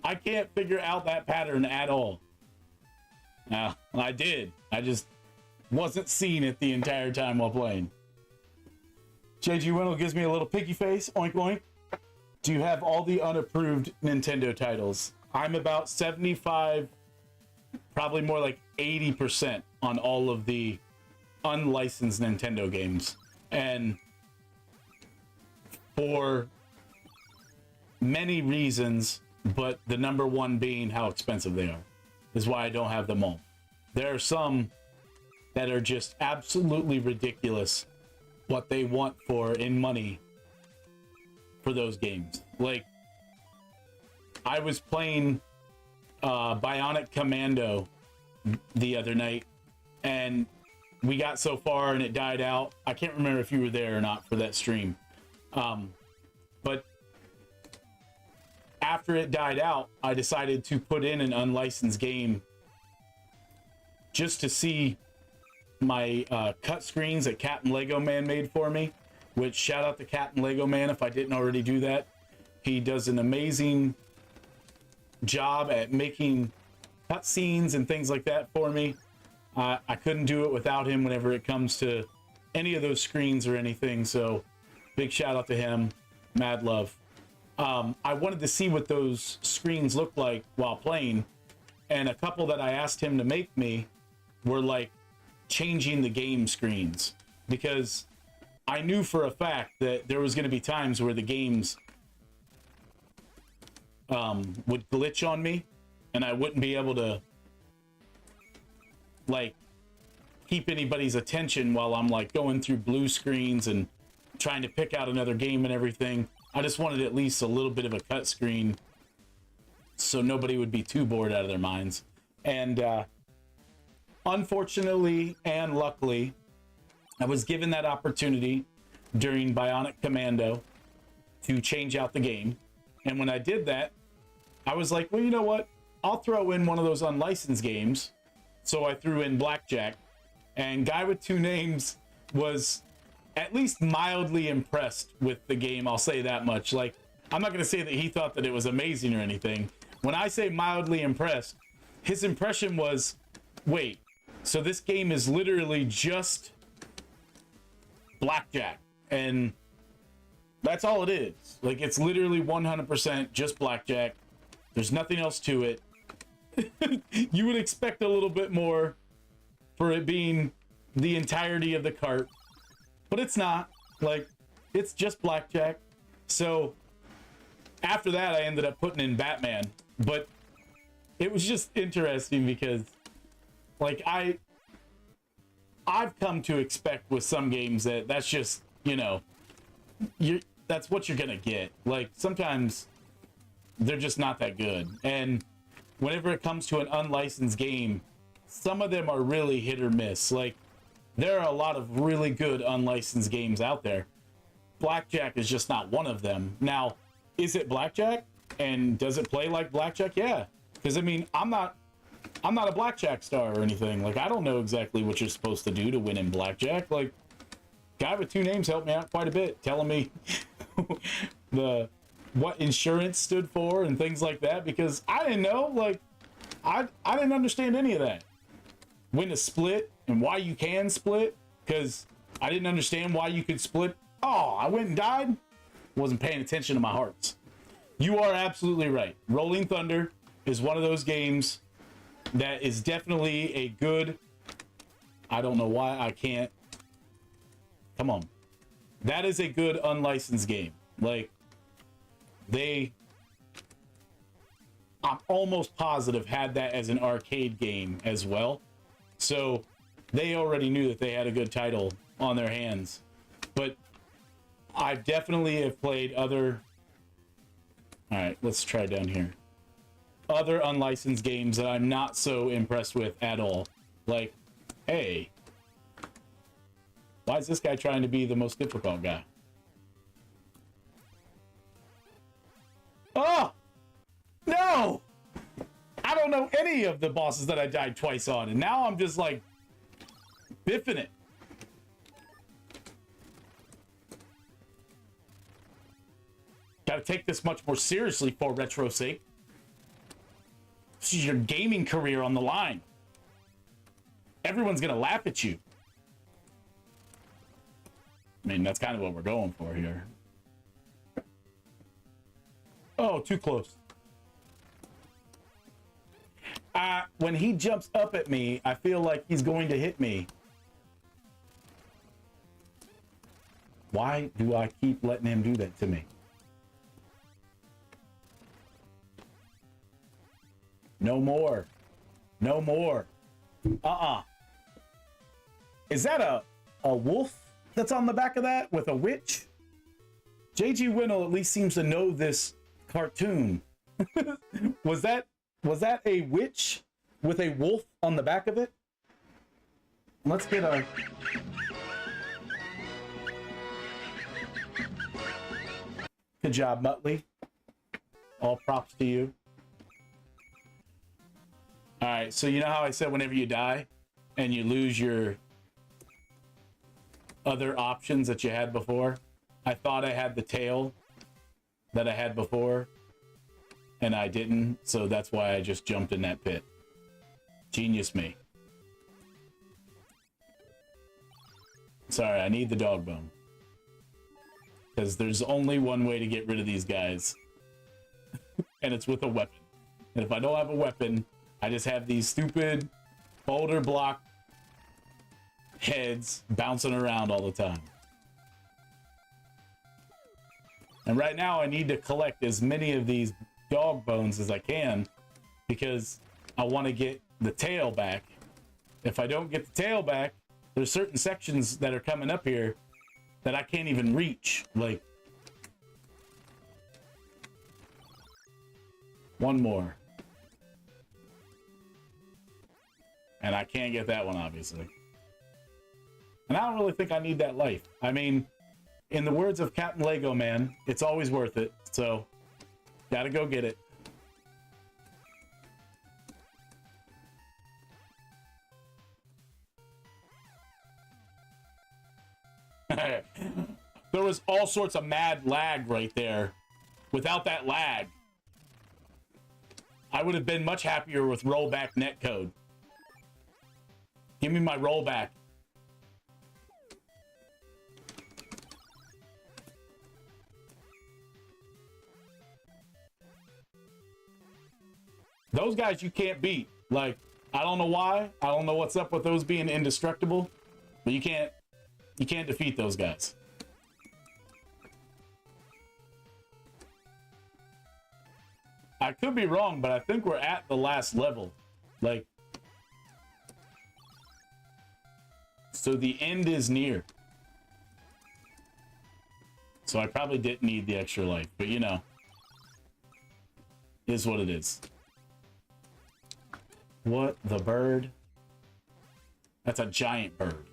I can't figure out that pattern at all. Now, I did. I just wasn't seeing it the entire time while playing. JG Wendell gives me a little piggy face. Oink, oink. Do you have all the unapproved Nintendo titles? I'm about 75, probably more like 80% on all of the unlicensed Nintendo games. And for many reasons, but the number one being how expensive they are, is why I don't have them all. There are some that are just absolutely ridiculous what they want for in money for those games. Like, I was playing Bionic Commando the other night, and we got so far and it died out. I can't remember if you were there or not for that stream. But after it died out, I decided to put in an unlicensed game just to see my cut screens that Captain Lego Man made for me, which, shout out to Captain Lego Man if I didn't already do that. He does an amazing job at making cutscenes and things like that for me. I couldn't do it without him whenever it comes to any of those screens or anything, so big shout out to him. Mad love. I wanted to see what those screens looked like while playing, and a couple that I asked him to make me were like changing the game screens, because I knew for a fact that there was going to be times where the games would glitch on me, and I wouldn't be able to like keep anybody's attention while I'm like going through blue screens and trying to pick out another game and everything. I just wanted at least a little bit of a cut screen so nobody would be too bored out of their minds. And unfortunately and luckily, I was given that opportunity during Bionic Commando to change out the game. And when I did that, I was like, well, you know what? I'll throw in one of those unlicensed games. So I threw in Blackjack, and Guy with Two Names was at least mildly impressed with the game. I'll say that much. Like, I'm not going to say that he thought that it was amazing or anything. When I say mildly impressed, his impression was, wait, so this game is literally just Blackjack, and that's all it is. Like, it's literally 100% just Blackjack. There's nothing else to it. You would expect a little bit more for it being the entirety of the cart, but it's not. Like, it's just Blackjack. So after that, I ended up putting in Batman, but it was just interesting because, like, I've come to expect with some games that that's just, you know, that's what you're gonna get. Like, sometimes they're just not that good, and whenever it comes to an unlicensed game, some of them are really hit or miss. Like, there are a lot of really good unlicensed games out there. Blackjack is just not one of them. Now, is it Blackjack? And does it play like Blackjack? Yeah. Because, I mean, I'm not a Blackjack star or anything. Like, I don't know exactly what you're supposed to do to win in Blackjack. Like, Guy with Two Names helped me out quite a bit, telling me what insurance stood for and things like that, because I didn't know. Like, I didn't understand any of that. When to split and why you can split, because I didn't understand why you could split. Oh, I went and died. Wasn't paying attention to my hearts. You are absolutely right. Rolling Thunder is one of those games that is definitely a good, I don't know why I can't. Come on. That is a good unlicensed game. Like, I'm almost positive had that as an arcade game as well. So they already knew that they had a good title on their hands. But I definitely have played other... All right, let's try down here. Other unlicensed games that I'm not so impressed with at all. Like, hey, why is this guy trying to be the most difficult guy? Oh! No! I don't know any of the bosses that I died twice on, and now I'm just like biffing it. Gotta take this much more seriously for Retro's sake. This is your gaming career on the line. Everyone's gonna laugh at you. I mean, that's kind of what we're going for here. Oh, too close. When he jumps up at me, I feel like he's going to hit me. Why do I keep letting him do that to me? No more. No more. Is that a wolf that's on the back of that with a witch? JG Winnell at least seems to know this cartoon. Was that a witch with a wolf on the back of it? Let's get a... Good job, Muttley. All props to you. All right, so you know how I said whenever you die and you lose your other options that you had before? I thought I had the tail that I had before, and I didn't, so that's why I just jumped in that pit. Genius me. Sorry, I need the dog bone. because there's only one way to get rid of these guys, and it's with a weapon. And if I don't have a weapon, I just have these stupid boulder block heads bouncing around all the time. And right now I need to collect as many of these dog bones as I can because I want to get the tail back. If I don't get the tail back, there's certain sections that are coming up here that I can't even reach. Like, one more. And I can't get that one, obviously. And I don't really think I need that life. I mean, in the words of Captain Lego Man, it's always worth it. So, gotta go get it. There was all sorts of mad lag right there. Without that lag, I would have been much happier with rollback netcode. Give me my rollback. Those guys you can't beat. Like, I don't know why. I don't know what's up with those being indestructible, but you can't defeat those guys. I could be wrong, but I think we're at the last level. Like, so the end is near. So I probably didn't need the extra life, but you know, is what it is. What the bird? That's a giant bird.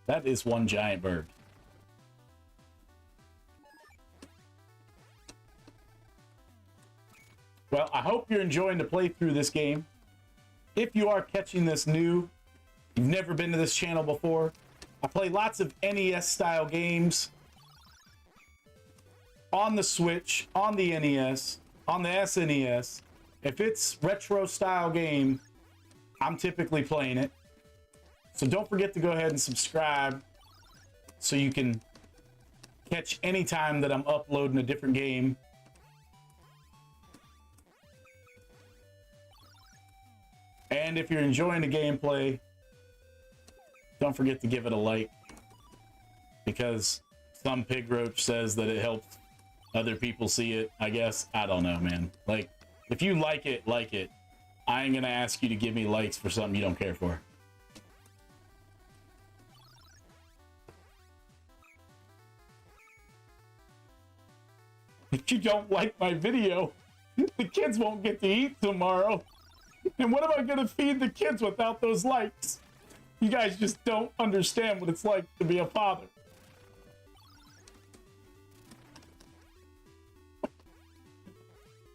That is one giant bird. Well, I hope you're enjoying the playthrough this game. If you are catching this new, you've never been to this channel before, I play lots of NES style games on the Switch, on the NES, on the SNES. If it's retro style game, I'm typically playing it. So don't forget to go ahead and subscribe so you can catch any time that I'm uploading a different game. And if you're enjoying the gameplay, don't forget to give it a like, because some pig roach says that it helps other people see it, I guess. I don't know, man. Like, if you like it, like it. I ain't gonna ask you to give me likes for something you don't care for. If you don't like my video, the kids won't get to eat tomorrow. And what am I gonna feed the kids without those likes? You guys just don't understand what it's like to be a father.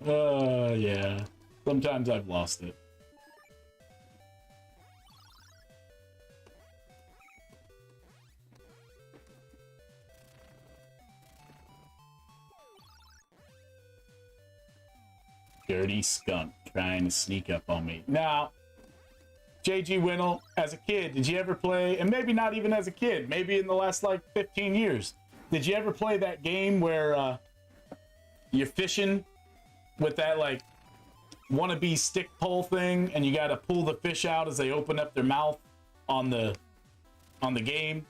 Yeah. Sometimes I've lost it. Dirty skunk trying to sneak up on me. Now, JG Winnell, as a kid, did you ever play, and maybe not even as a kid, maybe in the last like 15 years, did you ever play that game where you're fishing with that like wannabe stick pole thing and you got to pull the fish out as they open up their mouth on the game?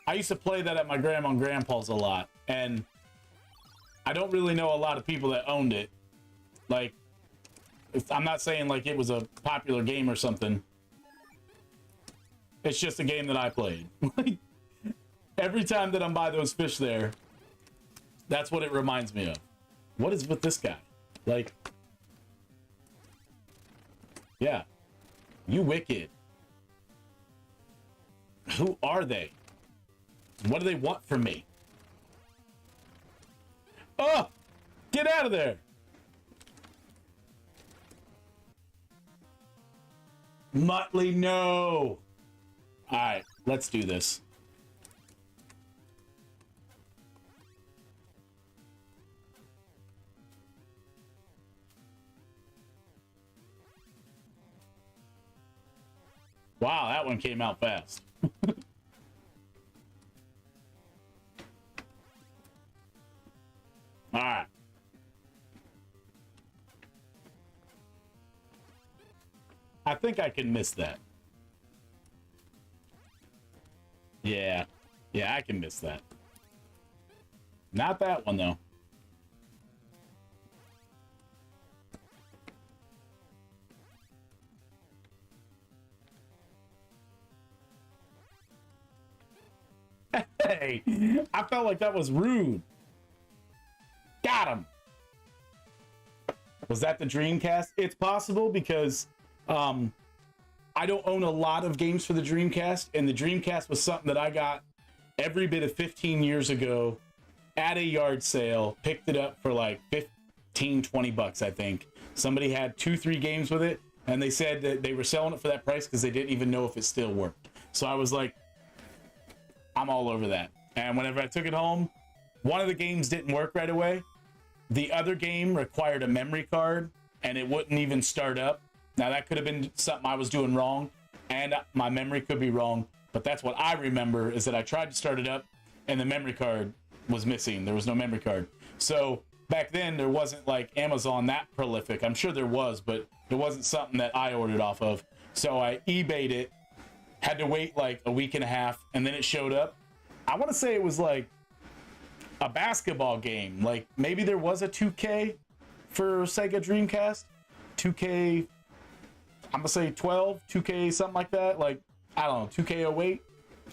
I used to play that at my grandma and grandpa's a lot, and I don't really know a lot of people that owned it. Like, I'm not saying like it was a popular game or something. It's just a game that I played. Every time that I'm by those fish there, that's what it reminds me of. What is with this guy? Like, yeah, you wicked. Who are they? What do they want from me? Oh, get out of there. Muttley, no. All right, let's do this. Wow, that one came out fast. All right. I think I can miss that. Yeah. Yeah, I can miss that. Not that one, though. Hey, I felt like that was rude. Got him. Was that the Dreamcast? It's possible because I don't own a lot of games for the Dreamcast, and the Dreamcast was something that I got every bit of 15 years ago at a yard sale, picked it up for like 15, 20 bucks, I think. Somebody had 2-3 games with it, and they said that they were selling it for that price because they didn't even know if it still worked. So I was like, I'm all over that. And whenever I took it home, one of the games didn't work right away. The other game required a memory card, and it wouldn't even start up. Now, that could have been something I was doing wrong, and my memory could be wrong, but that's what I remember, is that I tried to start it up, and the memory card was missing. There was no memory card. So back then, there wasn't like Amazon that prolific. I'm sure there was, but it wasn't something that I ordered off of. So I eBayed it, had to wait like a week and a half, and then it showed up. I want to say it was like a basketball game. Like maybe there was a 2K for Sega Dreamcast. 2K, I'm gonna say 12, 2K, something like that. Like, I don't know, 2K08.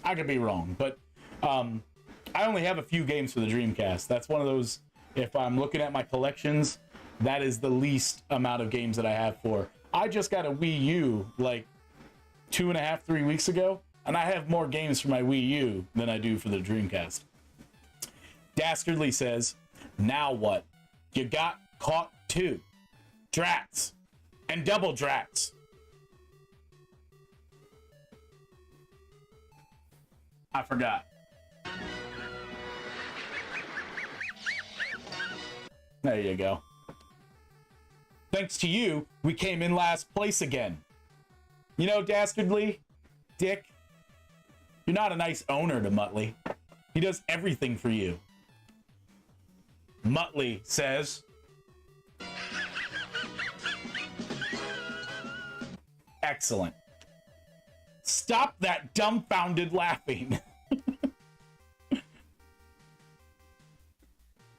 I could be wrong, but I only have a few games for the Dreamcast. That's one of those, if I'm looking at my collections, that is the least amount of games that I have for. I just got a Wii U like 2.5, 3 weeks ago, and I have more games for my Wii U than I do for the Dreamcast. Dastardly says, now what? You got caught too. Drats. And double drats. I forgot. There you go. Thanks to you, we came in last place again. You know, Dastardly, Dick, you're not a nice owner to Muttley. He does everything for you. Muttley says, excellent. Stop that dumbfounded laughing.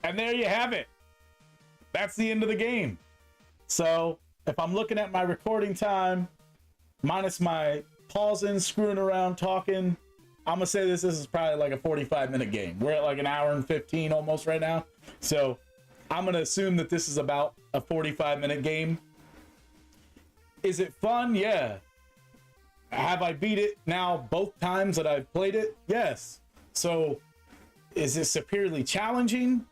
And there you have it. That's the end of the game. So if I'm looking at my recording time, minus my pausing, screwing around, talking, I'm gonna say this is probably like a 45-minute game. We're at like an hour and 15 almost right now. So I'm gonna assume that this is about a 45-minute game. Is it fun? Yeah. Have I beat it now both times that I've played it? Yes. So is it superiorly challenging?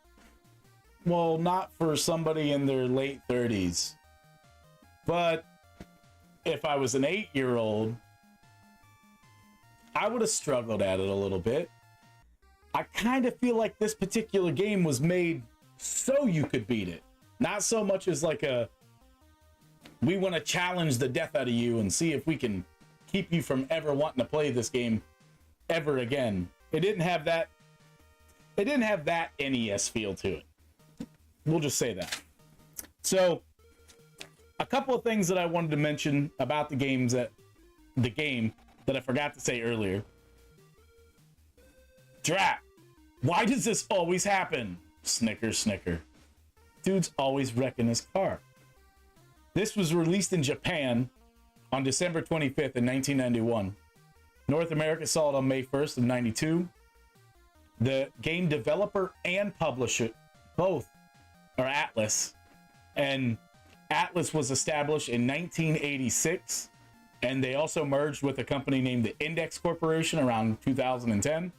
Well, not for somebody in their late 30s. But if I was an 8-year-old, I would have struggled at it a little bit. I kind of feel like this particular game was made so you could beat it. Not so much as like a, we want to challenge the death out of you and see if we can keep you from ever wanting to play this game ever again. It didn't have that. It didn't have that NES feel to it. We'll just say that. So, a couple of things that I wanted to mention about the game that I forgot to say earlier. Drat, why does this always happen? Snicker, snicker. Dude's always wrecking his car. This was released in Japan on December 25th in 1991. North America saw it on May 1st of 92. The game developer and publisher, both, are Atlus. And Atlus was established in 1986. And they also merged with a company named the Index Corporation around 2010.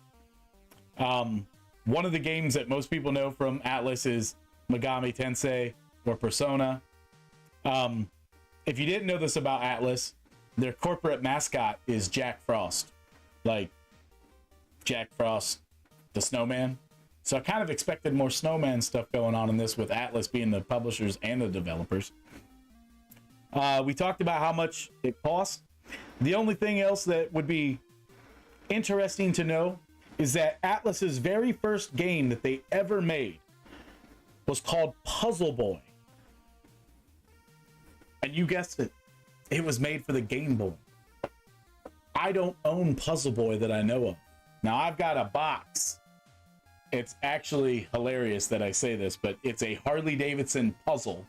One of the games that most people know from Atlus is Megami Tensei or Persona. If you didn't know this about Atlus, their corporate mascot is Jack Frost. Like Jack Frost, the snowman. So I kind of expected more snowman stuff going on in this with Atlus being the publishers and the developers. We talked about how much it cost. The only thing else that would be interesting to know is that Atlus's very first game that they ever made was called Puzzle Boy. And you guessed it, it was made for the Game Boy. I don't own Puzzle Boy that I know of. Now, I've got a box. It's actually hilarious that I say this, but it's a Harley Davidson puzzle,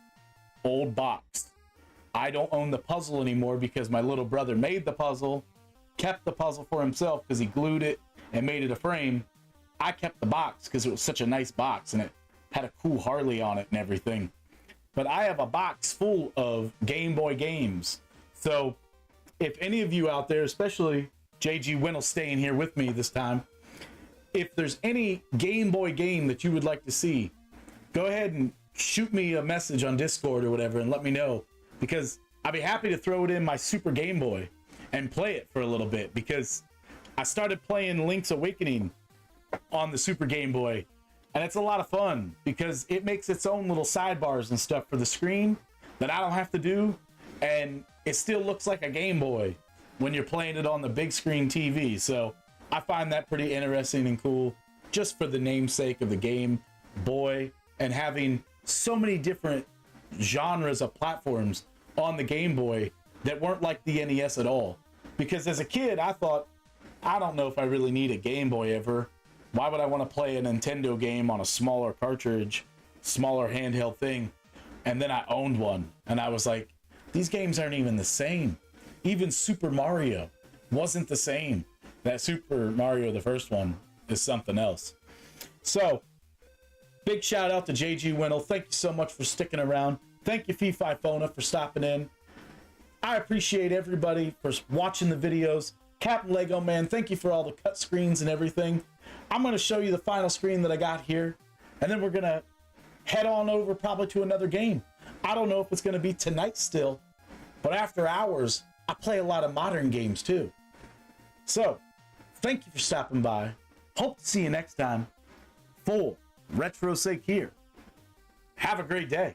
old box. I don't own the puzzle anymore because my little brother made the puzzle, kept the puzzle for himself because he glued it and made it a frame. I kept the box because it was such a nice box and it had a cool Harley on it and everything. But I have a box full of Game Boy games. So if any of you out there, especially JG Winnell staying here with me this time, if there's any Game Boy game that you would like to see, go ahead and shoot me a message on Discord or whatever and let me know, because I'd be happy to throw it in my Super Game Boy and play it for a little bit, because I started playing Link's Awakening on the Super Game Boy, and it's a lot of fun because it makes its own little sidebars and stuff for the screen that I don't have to do, and it still looks like a Game Boy when you're playing it on the big screen TV. So I find that pretty interesting and cool, just for the namesake of the Game Boy and having so many different genres of platforms on the Game Boy that weren't like the NES at all. Because as a kid, I thought, I don't know if I really need a Game Boy ever. Why would I want to play a Nintendo game on a smaller cartridge, smaller handheld thing? And then I owned one, and I was like, these games aren't even the same. Even Super Mario wasn't the same. That Super Mario, the first one, is something else. So, big shout out to JG Winnell. Thank you so much for sticking around. Thank you, Fee-Fi Fona, for stopping in. I appreciate everybody for watching the videos. Captain Lego Man, thank you for all the cut screens and everything. I'm going to show you the final screen that I got here, and then we're going to head on over probably to another game. I don't know if it's going to be tonight still, but after hours, I play a lot of modern games too. So, thank you for stopping by. Hope to see you next time. For Retro's sake here. Have a great day.